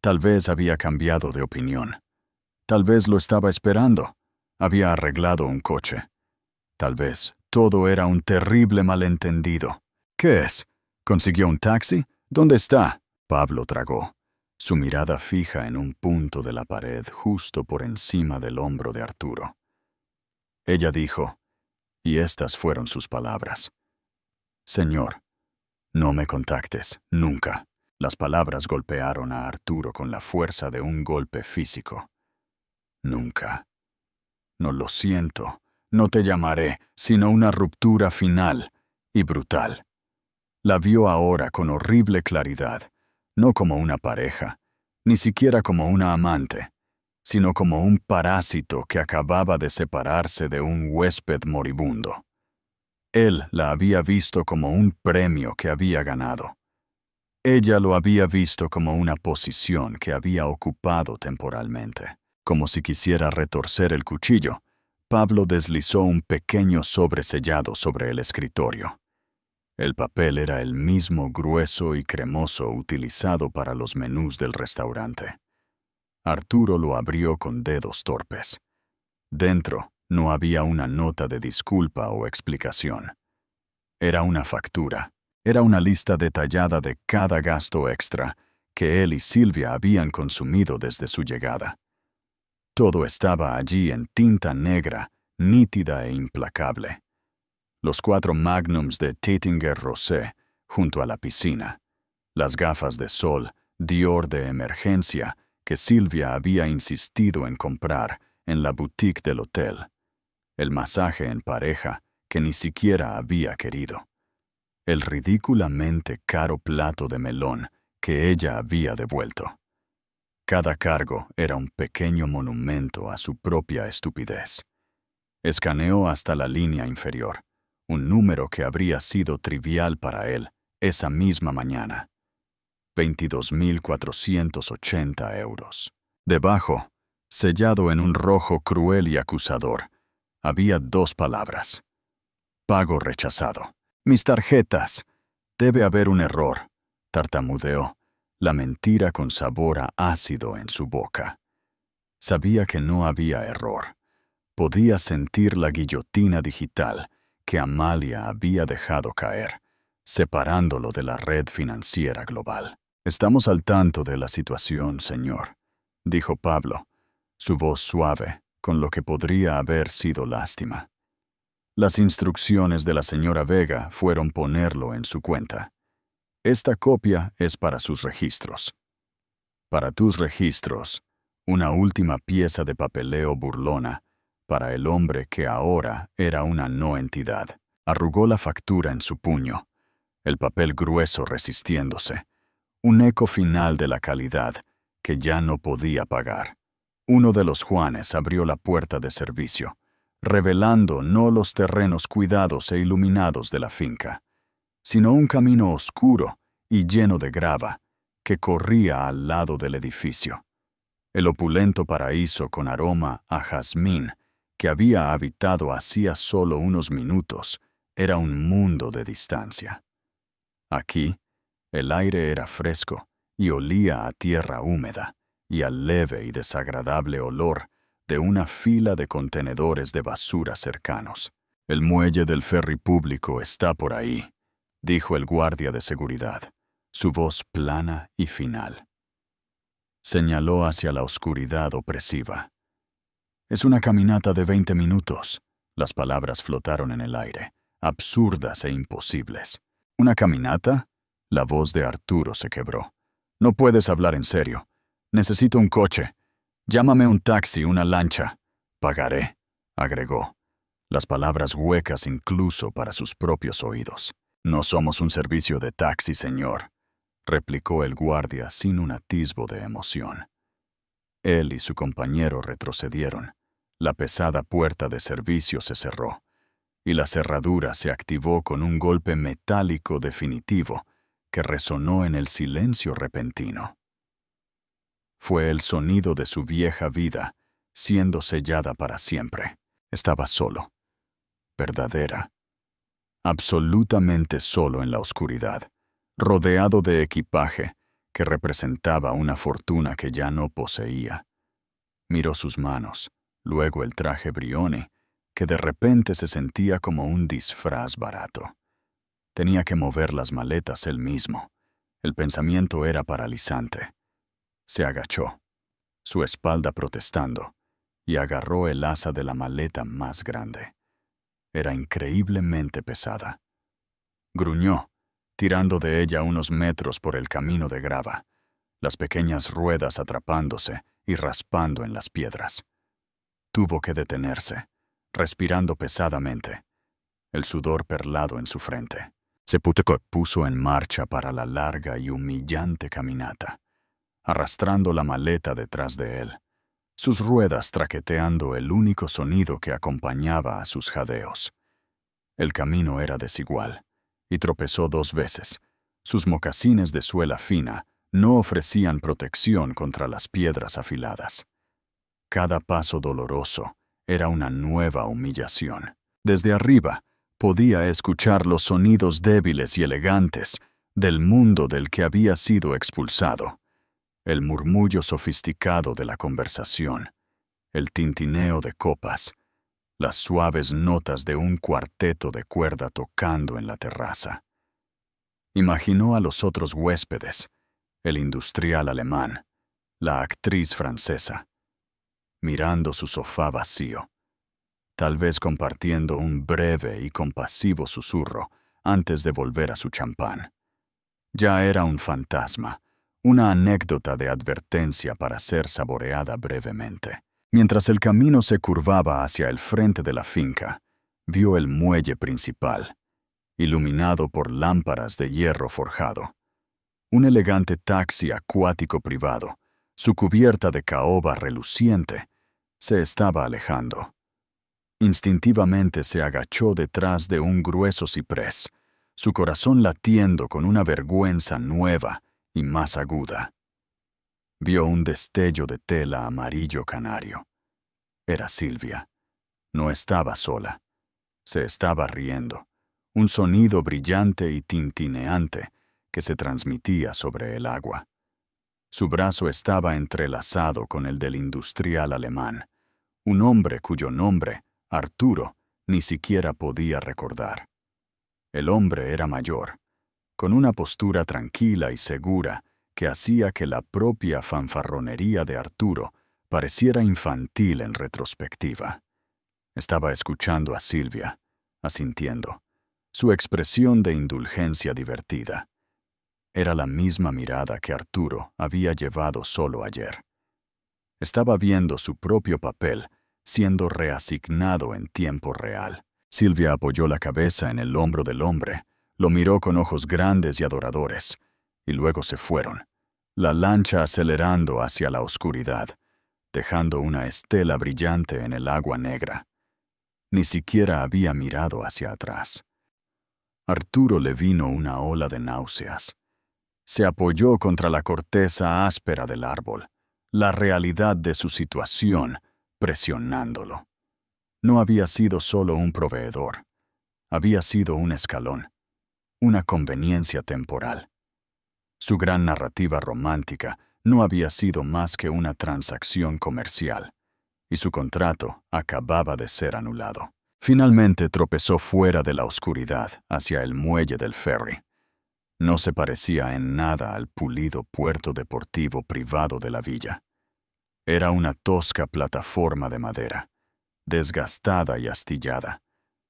Tal vez había cambiado de opinión. Tal vez lo estaba esperando. Había arreglado un coche. Tal vez todo era un terrible malentendido. «¿Qué es? ¿Consiguió un taxi? ¿Dónde está?» Pablo tragó, su mirada fija en un punto de la pared justo por encima del hombro de Arturo. Ella dijo, y estas fueron sus palabras: «Señor, no me contactes, nunca». Las palabras golpearon a Arturo con la fuerza de un golpe físico. «Nunca. No, lo siento, no te llamaré, sino una ruptura final y brutal». La vio ahora con horrible claridad, no como una pareja, ni siquiera como una amante, sino como un parásito que acababa de separarse de un huésped moribundo. Él la había visto como un premio que había ganado. Ella lo había visto como una posición que había ocupado temporalmente. Como si quisiera retorcer el cuchillo, Pablo deslizó un pequeño sobre sellado sobre el escritorio. El papel era el mismo grueso y cremoso utilizado para los menús del restaurante. Arturo lo abrió con dedos torpes. Dentro no había una nota de disculpa o explicación. Era una factura. Era una lista detallada de cada gasto extra que él y Silvia habían consumido desde su llegada. Todo estaba allí en tinta negra, nítida e implacable. Los 4 magnums de Taittinger Rosé junto a la piscina, las gafas de sol Dior de emergencia que Silvia había insistido en comprar en la boutique del hotel, el masaje en pareja que ni siquiera había querido, el ridículamente caro plato de melón que ella había devuelto. Cada cargo era un pequeño monumento a su propia estupidez. Escaneó hasta la línea inferior, un número que habría sido trivial para él esa misma mañana. 22.480 euros. Debajo, sellado en un rojo cruel y acusador, había 2 palabras. Pago rechazado. «Mis tarjetas. Debe haber un error», tartamudeó, la mentira con sabor a ácido en su boca. Sabía que no había error. Podía sentir la guillotina digital que Amalia había dejado caer, separándolo de la red financiera global. «Estamos al tanto de la situación, señor», dijo Pablo, su voz suave, con lo que podría haber sido lástima. Las instrucciones de la señora Vega fueron ponerlo en su cuenta. «Esta copia es para sus registros». «Para tus registros, una última pieza de papeleo burlona para el hombre que ahora era una no entidad». Arrugó la factura en su puño. el papel grueso resistiéndose, un eco final de la calidad que ya no podía pagar. Uno de los Juanes abrió la puerta de servicio, revelando no los terrenos cuidados e iluminados de la finca, sino un camino oscuro y lleno de grava que corría al lado del edificio. El opulento paraíso con aroma a jazmín que había habitado hacía solo unos minutos era un mundo de distancia. Aquí, el aire era fresco y olía a tierra húmeda y al leve y desagradable olor de una fila de contenedores de basura cercanos. «El muelle del ferry público está por ahí», dijo el guardia de seguridad, su voz plana y final. Señaló hacia la oscuridad opresiva. «Es una caminata de 20 minutos». Las palabras flotaron en el aire, absurdas e imposibles. «¿Una caminata?» La voz de Arturo se quebró. «No puedes hablar en serio. Necesito un coche. Llámame un taxi, una lancha. Pagaré», agregó. Las palabras huecas incluso para sus propios oídos. «No somos un servicio de taxi, señor», replicó el guardia sin un atisbo de emoción. Él y su compañero retrocedieron. La pesada puerta de servicio se cerró, y la cerradura se activó con un golpe metálico definitivo que resonó en el silencio repentino. Fue el sonido de su vieja vida, siendo sellada para siempre. Estaba solo. Verdadera. Absolutamente solo en la oscuridad, rodeado de equipaje que representaba una fortuna que ya no poseía. Miró sus manos, luego el traje Brioni, que de repente se sentía como un disfraz barato. Tenía que mover las maletas él mismo. El pensamiento era paralizante. Se agachó, su espalda protestando, y agarró el asa de la maleta más grande. Era increíblemente pesada. Gruñó, tirando de ella unos metros por el camino de grava, las pequeñas ruedas atrapándose y raspando en las piedras. Tuvo que detenerse, respirando pesadamente, el sudor perlado en su frente. Se puso en marcha para la larga y humillante caminata, arrastrando la maleta detrás de él, sus ruedas traqueteando el único sonido que acompañaba a sus jadeos. El camino era desigual, y tropezó 2 veces. Sus mocasines de suela fina no ofrecían protección contra las piedras afiladas. Cada paso doloroso era una nueva humillación. Desde arriba podía escuchar los sonidos débiles y elegantes del mundo del que había sido expulsado, el murmullo sofisticado de la conversación, el tintineo de copas, las suaves notas de un cuarteto de cuerda tocando en la terraza. Imaginó a los otros huéspedes, el industrial alemán, la actriz francesa, mirando su sofá vacío, tal vez compartiendo un breve y compasivo susurro antes de volver a su champán. Ya era un fantasma, una anécdota de advertencia para ser saboreada brevemente. Mientras el camino se curvaba hacia el frente de la finca, vio el muelle principal, iluminado por lámparas de hierro forjado. Un elegante taxi acuático privado, su cubierta de caoba reluciente, se estaba alejando. Instintivamente se agachó detrás de un grueso ciprés, su corazón latiendo con una vergüenza nueva y más aguda. Vio un destello de tela amarillo canario. Era Silvia. No estaba sola. Se estaba riendo. Un sonido brillante y tintineante que se transmitía sobre el agua. Su brazo estaba entrelazado con el del industrial alemán, un hombre cuyo nombre, Arturo, ni siquiera podía recordar. El hombre era mayor, con una postura tranquila y segura que hacía que la propia fanfarronería de Arturo pareciera infantil en retrospectiva. Estaba escuchando a Silvia, asintiendo, su expresión de indulgencia divertida. Era la misma mirada que Arturo había llevado solo ayer. Estaba viendo su propio papel siendo reasignado en tiempo real. Silvia apoyó la cabeza en el hombro del hombre, Lo miró con ojos grandes y adoradores, y luego se fueron, la lancha acelerando hacia la oscuridad, dejando una estela brillante en el agua negra. Ni siquiera había mirado hacia atrás. Arturo le vino una ola de náuseas. Se apoyó contra la corteza áspera del árbol, la realidad de su situación presionándolo. No había sido solo un proveedor, había sido un escalón, una conveniencia temporal. Su gran narrativa romántica no había sido más que una transacción comercial, y su contrato acababa de ser anulado. Finalmente tropezó fuera de la oscuridad hacia el muelle del ferry. No se parecía en nada al pulido puerto deportivo privado de la villa. Era una tosca plataforma de madera, desgastada y astillada,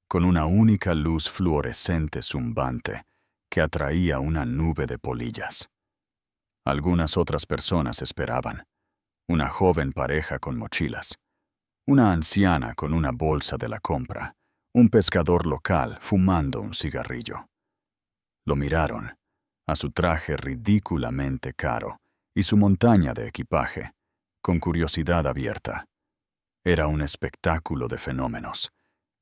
con una única luz fluorescente zumbante que atraía una nube de polillas. Algunas otras personas esperaban, una joven pareja con mochilas, una anciana con una bolsa de la compra, un pescador local fumando un cigarrillo. Lo miraron, a su traje ridículamente caro y su montaña de equipaje, con curiosidad abierta. Era un espectáculo de fenómenos,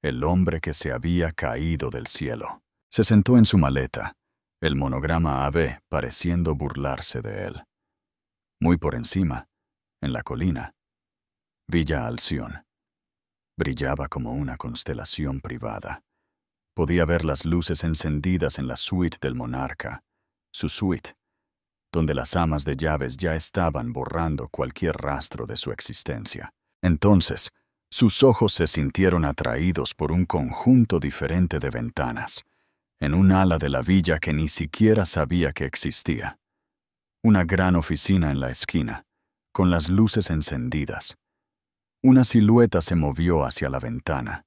el hombre que se había caído del cielo. Se sentó en su maleta, el monograma AB pareciendo burlarse de él. Muy por encima, en la colina, Villa Alción. Brillaba como una constelación privada. Podía ver las luces encendidas en la suite del monarca, su suite, donde las amas de llaves ya estaban borrando cualquier rastro de su existencia. Entonces, sus ojos se sintieron atraídos por un conjunto diferente de ventanas, en un ala de la villa que ni siquiera sabía que existía. Una gran oficina en la esquina, con las luces encendidas. Una silueta se movió hacia la ventana.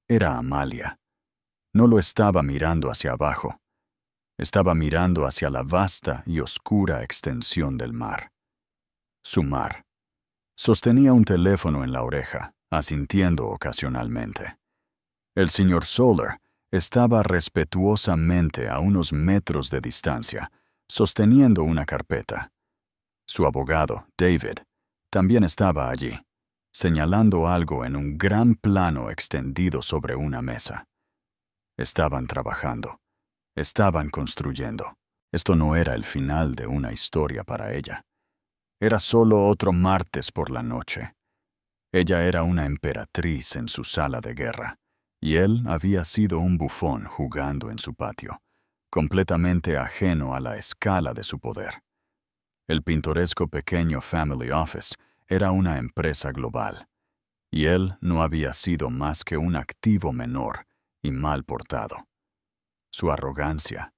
Era Amalia. No lo estaba mirando hacia abajo. Estaba mirando hacia la vasta y oscura extensión del mar. Su mar. Sostenía un teléfono en la oreja, asintiendo ocasionalmente. El señor Solar estaba respetuosamente a unos metros de distancia, sosteniendo una carpeta. Su abogado, David, también estaba allí, señalando algo en un gran plano extendido sobre una mesa. Estaban trabajando. Estaban construyendo. Esto no era el final de una historia para ella. Era solo otro martes por la noche. Ella era una emperatriz en su sala de guerra, y él había sido un bufón jugando en su patio, completamente ajeno a la escala de su poder. El pintoresco pequeño family office era una empresa global, y él no había sido más que un activo menor y mal portado. Su arrogancia,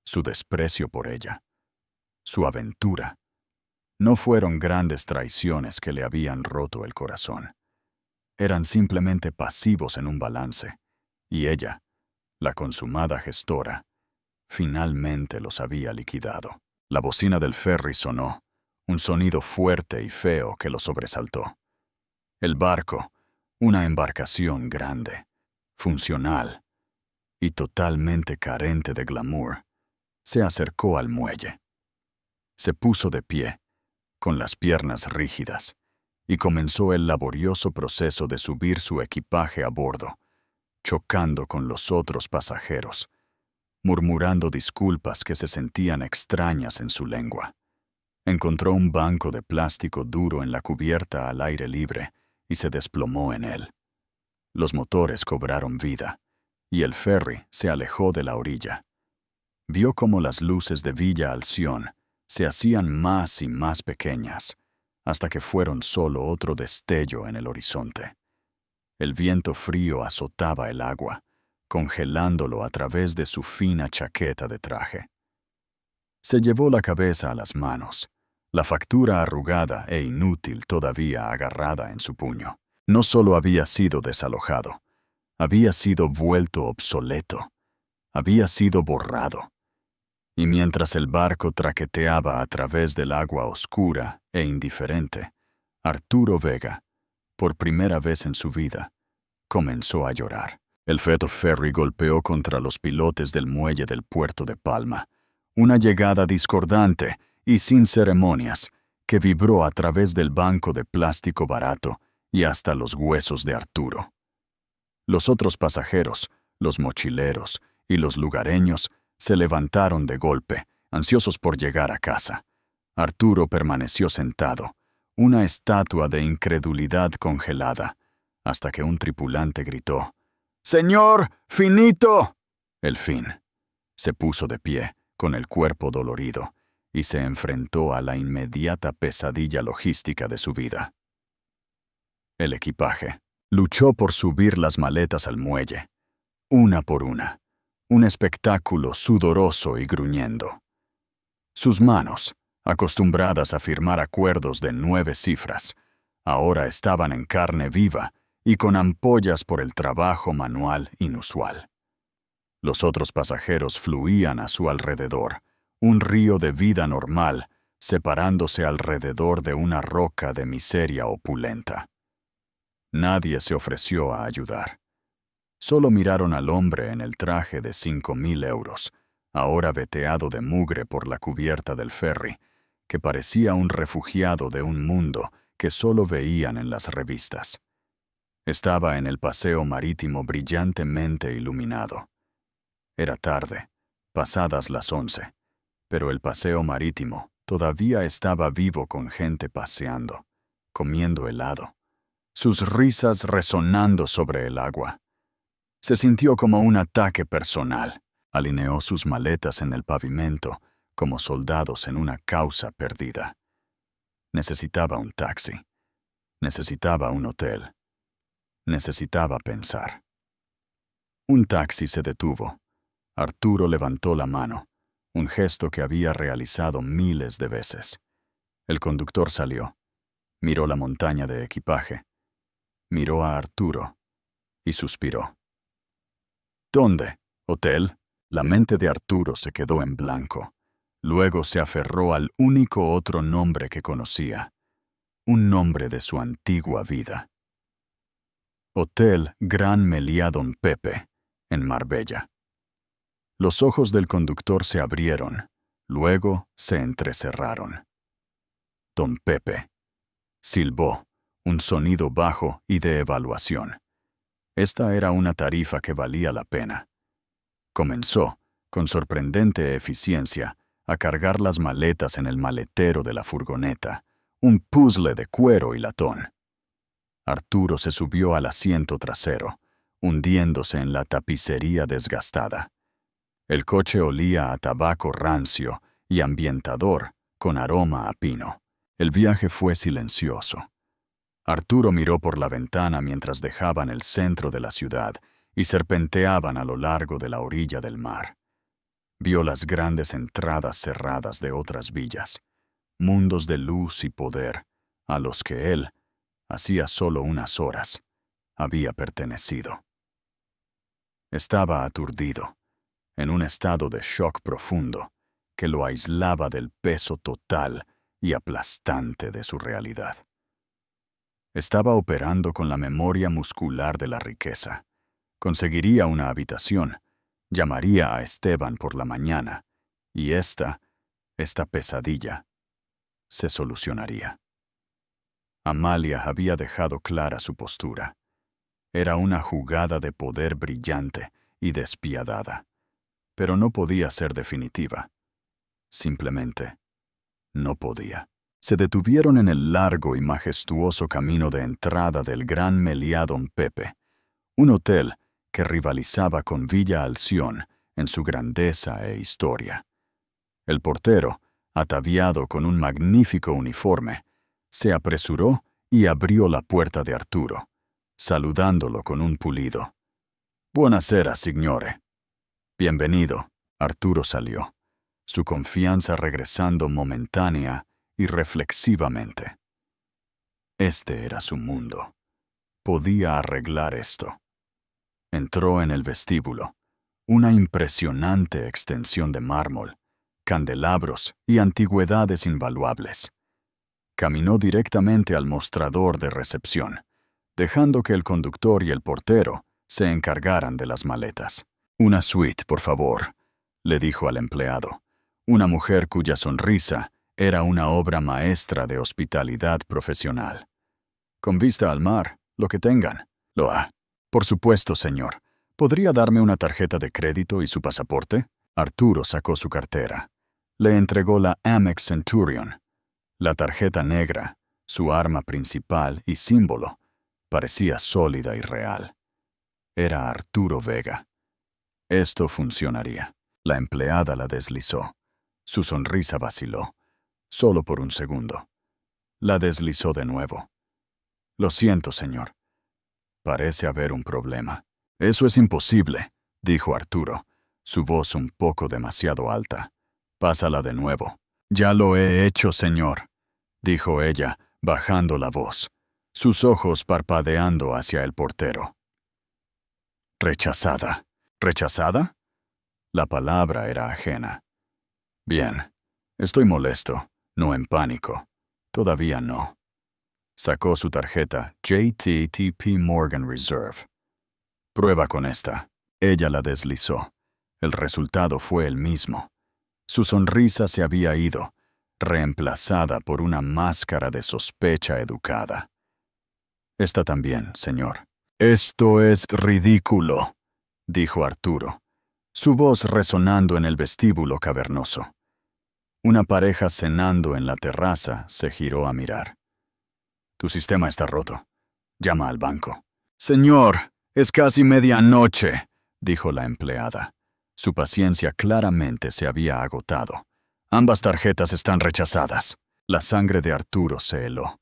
su desprecio por ella, su aventura, no fueron grandes traiciones que le habían roto el corazón. Eran simplemente pasivos en un balance, y ella, la consumada gestora, finalmente los había liquidado. La bocina del ferry sonó, un sonido fuerte y feo que lo sobresaltó. El barco, una embarcación grande, funcional y totalmente carente de glamour, se acercó al muelle. Se puso de pie, con las piernas rígidas, y comenzó el laborioso proceso de subir su equipaje a bordo, chocando con los otros pasajeros, murmurando disculpas que se sentían extrañas en su lengua. Encontró un banco de plástico duro en la cubierta al aire libre y se desplomó en él. Los motores cobraron vida, y el ferry se alejó de la orilla. Vio cómo las luces de Villa Alción se hacían más y más pequeñas, hasta que fueron solo otro destello en el horizonte. El viento frío azotaba el agua, congelándolo a través de su fina chaqueta de traje. Se llevó la cabeza a las manos, la factura arrugada e inútil todavía agarrada en su puño. No solo había sido desalojado, había sido vuelto obsoleto, había sido borrado. Y mientras el barco traqueteaba a través del agua oscura e indiferente, Arturo Vega, por primera vez en su vida, comenzó a llorar. El Feto Ferry golpeó contra los pilotes del muelle del puerto de Palma, una llegada discordante y sin ceremonias que vibró a través del banco de plástico barato y hasta los huesos de Arturo. Los otros pasajeros, los mochileros y los lugareños se levantaron de golpe, ansiosos por llegar a casa. Arturo permaneció sentado, una estatua de incredulidad congelada, hasta que un tripulante gritó: «¡Señor, finito!». El fin. Se puso de pie, con el cuerpo dolorido, y se enfrentó a la inmediata pesadilla logística de su vida. El equipaje. Luchó por subir las maletas al muelle, una por una, un espectáculo sudoroso y gruñendo. Sus manos, acostumbradas a firmar acuerdos de 9 cifras, ahora estaban en carne viva y con ampollas por el trabajo manual inusual. Los otros pasajeros fluían a su alrededor, un río de vida normal, separándose alrededor de una roca de miseria opulenta. Nadie se ofreció a ayudar. Solo miraron al hombre en el traje de 5.000 euros, ahora veteado de mugre por la cubierta del ferry, que parecía un refugiado de un mundo que solo veían en las revistas. Estaba en el paseo marítimo brillantemente iluminado. Era tarde, pasadas las 11, pero el paseo marítimo todavía estaba vivo con gente paseando, comiendo helado, sus risas resonando sobre el agua. Se sintió como un ataque personal. Alineó sus maletas en el pavimento, como soldados en una causa perdida. Necesitaba un taxi. Necesitaba un hotel. Necesitaba pensar. Un taxi se detuvo. Arturo levantó la mano, un gesto que había realizado miles de veces. El conductor salió. Miró la montaña de equipaje. Miró a Arturo y suspiró. ¿Dónde? ¿Hotel? La mente de Arturo se quedó en blanco. Luego se aferró al único otro nombre que conocía, un nombre de su antigua vida. Hotel Gran Meliá Don Pepe, en Marbella. Los ojos del conductor se abrieron, luego se entrecerraron. Don Pepe. Silbó, un sonido bajo y de evaluación. Esta era una tarifa que valía la pena. Comenzó, con sorprendente eficiencia, a cargar las maletas en el maletero de la furgoneta, un puzzle de cuero y latón. Arturo se subió al asiento trasero, hundiéndose en la tapicería desgastada. El coche olía a tabaco rancio y ambientador con aroma a pino. El viaje fue silencioso. Arturo miró por la ventana mientras dejaban el centro de la ciudad y serpenteaban a lo largo de la orilla del mar. Vio las grandes entradas cerradas de otras villas, mundos de luz y poder, a los que él, hacía solo unas horas, había pertenecido. Estaba aturdido, en un estado de shock profundo que lo aislaba del peso total y aplastante de su realidad. Estaba operando con la memoria muscular de la riqueza. Conseguiría una habitación, llamaría a Esteban por la mañana, y esta pesadilla, se solucionaría. Amalia había dejado clara su postura. Era una jugada de poder brillante y despiadada, pero no podía ser definitiva. Simplemente no podía. Se detuvieron en el largo y majestuoso camino de entrada del Gran Meliá Don Pepe, un hotel que rivalizaba con Villa Alción en su grandeza e historia. El portero, ataviado con un magnífico uniforme, se apresuró y abrió la puerta de Arturo, saludándolo con un pulido. «Buonasera, signore». «Bienvenido». Arturo salió, su confianza regresando momentánea y reflexivamente. Este era su mundo. Podía arreglar esto. Entró en el vestíbulo, una impresionante extensión de mármol, candelabros y antigüedades invaluables. Caminó directamente al mostrador de recepción, dejando que el conductor y el portero se encargaran de las maletas. «Una suite, por favor», le dijo al empleado, una mujer cuya sonrisa era una obra maestra de hospitalidad profesional. «Con vista al mar, lo que tengan». «Lo ha». «Por supuesto, señor. ¿Podría darme una tarjeta de crédito y su pasaporte?» Arturo sacó su cartera. Le entregó la Amex Centurion. La tarjeta negra, su arma principal y símbolo, parecía sólida y real. Era Arturo Vega. Esto funcionaría. La empleada la deslizó. Su sonrisa vaciló, solo por un segundo. La deslizó de nuevo. «Lo siento, señor. Parece haber un problema». «Eso es imposible», dijo Arturo, su voz un poco demasiado alta. «Pásala de nuevo». «Ya lo he hecho, señor», dijo ella, bajando la voz, sus ojos parpadeando hacia el portero. «Rechazada». «¿Rechazada?» La palabra era ajena. «Bien. Estoy molesto, no en pánico. Todavía no». Sacó su tarjeta JTTP Morgan Reserve. «Prueba con esta». Ella la deslizó. El resultado fue el mismo. Su sonrisa se había ido, reemplazada por una máscara de sospecha educada. «Esta también, señor». «Esto es ridículo», dijo Arturo, su voz resonando en el vestíbulo cavernoso. Una pareja cenando en la terraza se giró a mirar. «Tu sistema está roto. Llama al banco». «Señor, es casi medianoche», dijo la empleada. Su paciencia claramente se había agotado. «Ambas tarjetas están rechazadas». La sangre de Arturo se heló.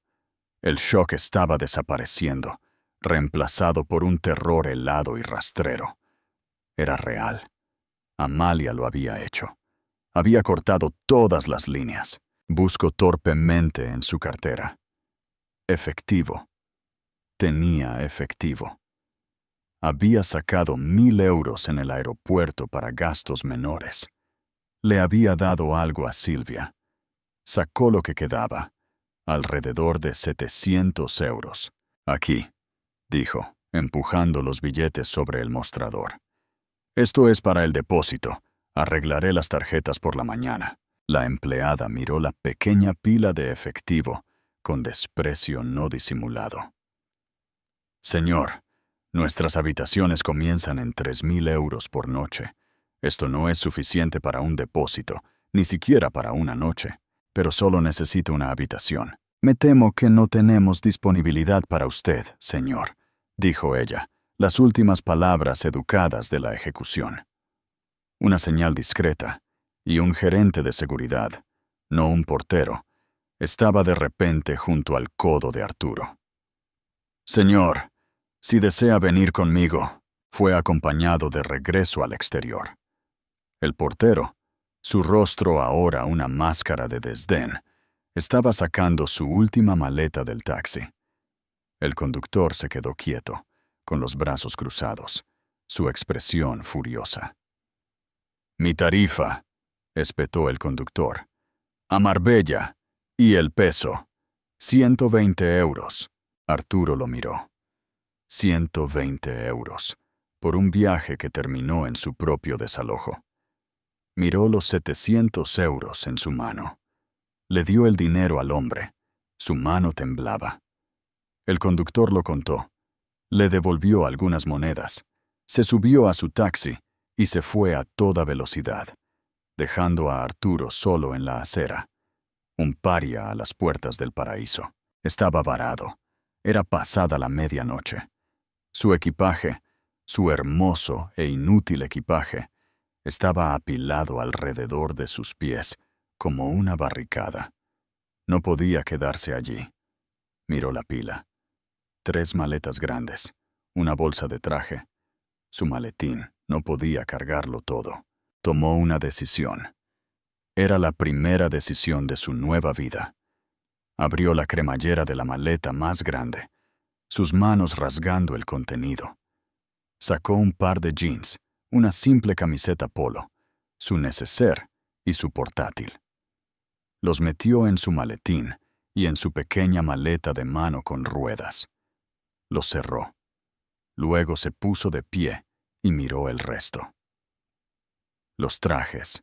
El shock estaba desapareciendo, reemplazado por un terror helado y rastrero. Era real. Amalia lo había hecho. Había cortado todas las líneas. Buscó torpemente en su cartera. Efectivo. Tenía efectivo. Había sacado 1,000 euros en el aeropuerto para gastos menores. Le había dado algo a Silvia. Sacó lo que quedaba, alrededor de 700 euros. «Aquí», dijo, empujando los billetes sobre el mostrador. «Esto es para el depósito. Arreglaré las tarjetas por la mañana». La empleada miró la pequeña pila de efectivo con desprecio no disimulado. «Señor, nuestras habitaciones comienzan en 3,000 euros por noche. Esto no es suficiente para un depósito, ni siquiera para una noche. Pero solo necesito una habitación». «Me temo que no tenemos disponibilidad para usted, señor», dijo ella, las últimas palabras educadas de la ejecución. Una señal discreta, y un gerente de seguridad, no un portero, estaba de repente junto al codo de Arturo. «Señor, si desea venir conmigo», fue acompañado de regreso al exterior. El portero, su rostro ahora una máscara de desdén, estaba sacando su última maleta del taxi. El conductor se quedó quieto, con los brazos cruzados, su expresión furiosa. «Mi tarifa», espetó el conductor. «A Marbella. Y el peso. 120 euros». Arturo lo miró. 120 euros, por un viaje que terminó en su propio desalojo. Miró los 700 euros en su mano. Le dio el dinero al hombre. Su mano temblaba. El conductor lo contó. Le devolvió algunas monedas. Se subió a su taxi y se fue a toda velocidad, dejando a Arturo solo en la acera, un paria a las puertas del paraíso. Estaba varado. Era pasada la medianoche. Su equipaje, su hermoso e inútil equipaje, estaba apilado alrededor de sus pies, como una barricada. No podía quedarse allí. Miró la pila. 3 maletas grandes, una bolsa de traje. Su maletín, no podía cargarlo todo. Tomó una decisión. Era la primera decisión de su nueva vida. Abrió la cremallera de la maleta más grande, sus manos rasgando el contenido. Sacó un par de jeans, una simple camiseta polo, su neceser y su portátil. Los metió en su maletín y en su pequeña maleta de mano con ruedas. Los cerró. Luego se puso de pie y miró el resto. Los trajes,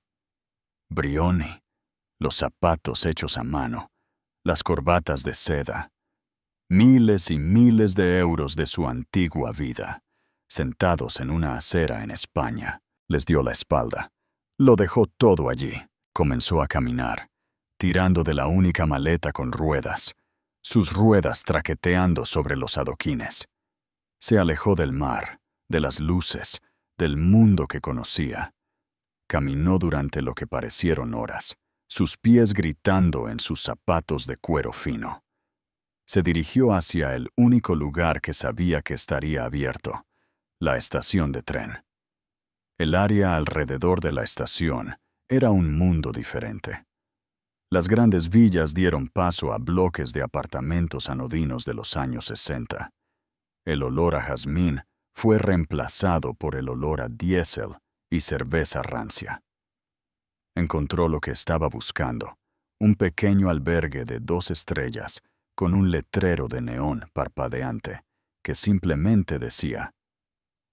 Brioni, los zapatos hechos a mano, las corbatas de seda, miles y miles de euros de su antigua vida, sentados en una acera en España. Les dio la espalda. Lo dejó todo allí. Comenzó a caminar, tirando de la única maleta con ruedas, sus ruedas traqueteando sobre los adoquines. Se alejó del mar, de las luces, del mundo que conocía. Caminó durante lo que parecieron horas, sus pies gritando en sus zapatos de cuero fino. Se dirigió hacia el único lugar que sabía que estaría abierto, la estación de tren. El área alrededor de la estación era un mundo diferente. Las grandes villas dieron paso a bloques de apartamentos anodinos de los años 60. El olor a jazmín fue reemplazado por el olor a diésel y cerveza rancia. Encontró lo que estaba buscando, un pequeño albergue de 2 estrellas con un letrero de neón parpadeante que simplemente decía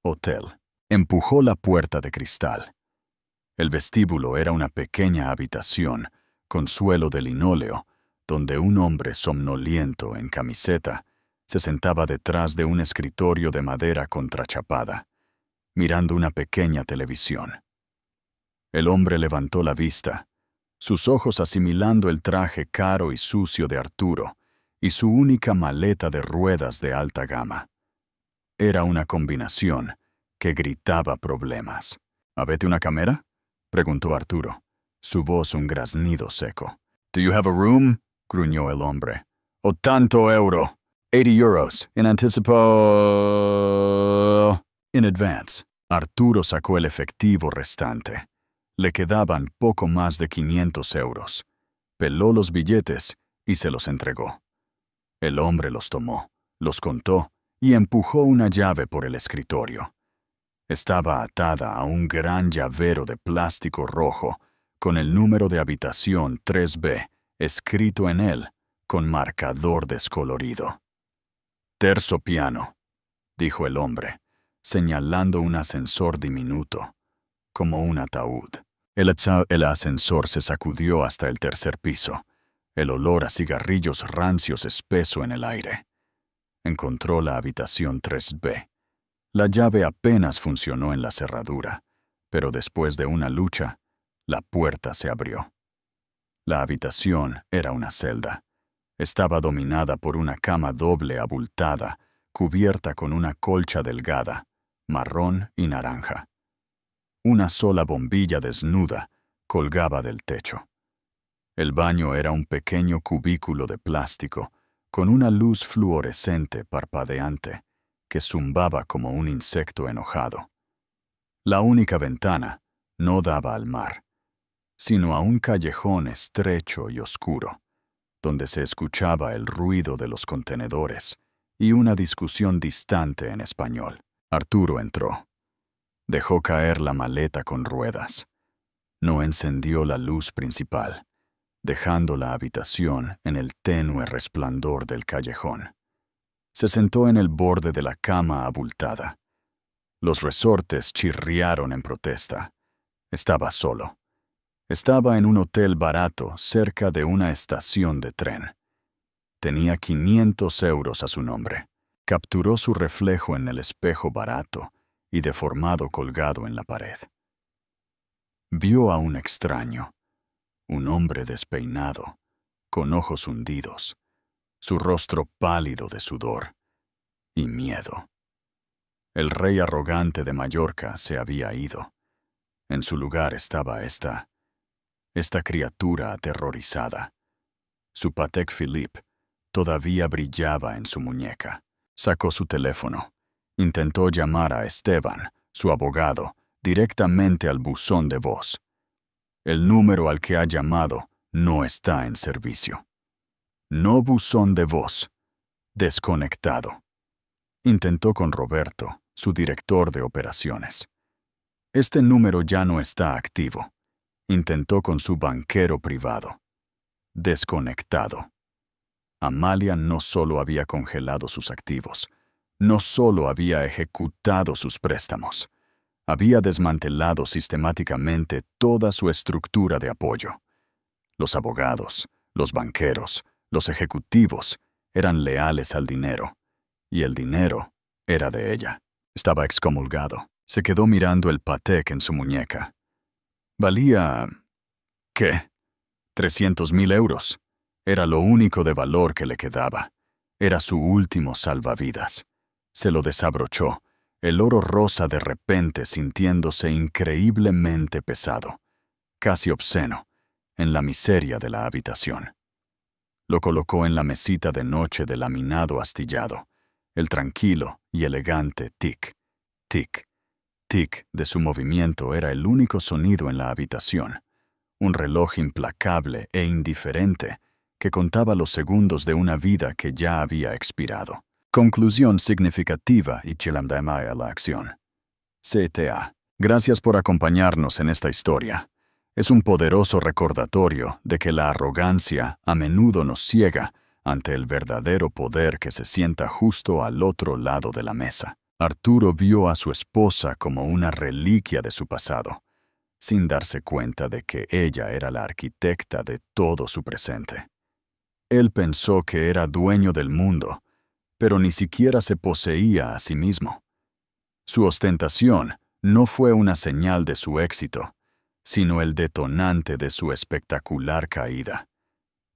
«Hotel». Empujó la puerta de cristal. El vestíbulo era una pequeña habitación con suelo de linóleo, donde un hombre somnoliento en camiseta se sentaba detrás de un escritorio de madera contrachapada, mirando una pequeña televisión. El hombre levantó la vista, sus ojos asimilando el traje caro y sucio de Arturo y su única maleta de ruedas de alta gama. Era una combinación que gritaba problemas. ¿Habete una cámara?, preguntó Arturo, su voz un graznido seco. «Do you have a room?», gruñó el hombre. «O tanto euro. 80 euros. In advance». Arturo sacó el efectivo restante. Le quedaban poco más de 500 euros. Peló los billetes y se los entregó. El hombre los tomó, los contó y empujó una llave por el escritorio. Estaba atada a un gran llavero de plástico rojo con el número de habitación 3B escrito en él con marcador descolorido. «Terzo piano», dijo el hombre, señalando un ascensor diminuto, como un ataúd. El ascensor se sacudió hasta el 3er piso, el olor a cigarrillos rancios espeso en el aire. Encontró la habitación 3B. La llave apenas funcionó en la cerradura, pero después de una lucha, la puerta se abrió. La habitación era una celda. Estaba dominada por una cama doble abultada, cubierta con una colcha delgada, marrón y naranja. Una sola bombilla desnuda colgaba del techo. El baño era un pequeño cubículo de plástico, con una luz fluorescente parpadeante, que zumbaba como un insecto enojado. La única ventana no daba al mar, sino a un callejón estrecho y oscuro, donde se escuchaba el ruido de los contenedores y una discusión distante en español. Arturo entró. Dejó caer la maleta con ruedas. No encendió la luz principal, dejando la habitación en el tenue resplandor del callejón. Se sentó en el borde de la cama abultada. Los resortes chirriaron en protesta. Estaba solo. Estaba en un hotel barato cerca de una estación de tren. Tenía 500 euros a su nombre. Capturó su reflejo en el espejo barato y deformado colgado en la pared. Vio a un extraño, un hombre despeinado, con ojos hundidos, su rostro pálido de sudor y miedo. El rey arrogante de Mallorca se había ido. En su lugar estaba esta criatura aterrorizada. Su Patek Philippe todavía brillaba en su muñeca. Sacó su teléfono. Intentó llamar a Esteban, su abogado, directamente al buzón de voz. El número al que ha llamado no está en servicio. No buzón de voz. Desconectado. Intentó con Roberto, su director de operaciones. Este número ya no está activo. Intentó con su banquero privado. Desconectado. Amalia no solo había congelado sus activos, no solo había ejecutado sus préstamos, había desmantelado sistemáticamente toda su estructura de apoyo. Los abogados, los banqueros, los ejecutivos eran leales al dinero, y el dinero era de ella. Estaba excomulgado. Se quedó mirando el Patek en su muñeca. Valía... ¿qué? 300.000 euros. Era lo único de valor que le quedaba. Era su último salvavidas. Se lo desabrochó, el oro rosa de repente sintiéndose increíblemente pesado, casi obsceno, en la miseria de la habitación. Lo colocó en la mesita de noche de laminado astillado, el tranquilo y elegante tic, tic, tic de su movimiento era el único sonido en la habitación, un reloj implacable e indiferente que contaba los segundos de una vida que ya había expirado. Conclusión significativa y chilamdamaya la acción. CTA. Gracias por acompañarnos en esta historia. Es un poderoso recordatorio de que la arrogancia a menudo nos ciega ante el verdadero poder que se sienta justo al otro lado de la mesa. Arturo vio a su esposa como una reliquia de su pasado, sin darse cuenta de que ella era la arquitecta de todo su presente. Él pensó que era dueño del mundo, pero ni siquiera se poseía a sí mismo. Su ostentación no fue una señal de su éxito, sino el detonante de su espectacular caída,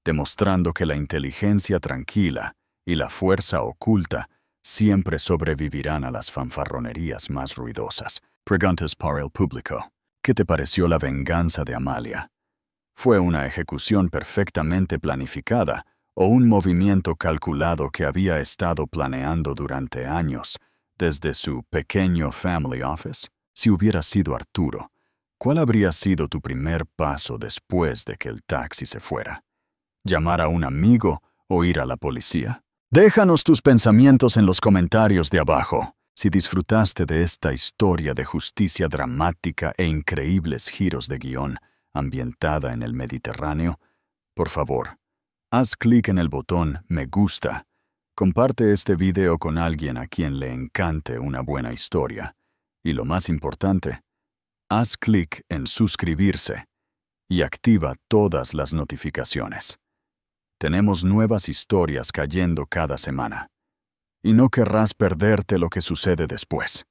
demostrando que la inteligencia tranquila y la fuerza oculta siempre sobrevivirán a las fanfarronerías más ruidosas. Preguntas para el público. ¿Qué te pareció la venganza de Amalia? ¿Fue una ejecución perfectamente planificada o un movimiento calculado que había estado planeando durante años desde su pequeño family office? Si hubieras sido Arturo, ¿cuál habría sido tu primer paso después de que el taxi se fuera? ¿Llamar a un amigo o ir a la policía? Déjanos tus pensamientos en los comentarios de abajo. Si disfrutaste de esta historia de justicia dramática e increíbles giros de guión ambientada en el Mediterráneo, por favor, haz clic en el botón Me gusta, comparte este video con alguien a quien le encante una buena historia, y lo más importante, haz clic en suscribirse y activa todas las notificaciones. Tenemos nuevas historias cayendo cada semana, y no querrás perderte lo que sucede después.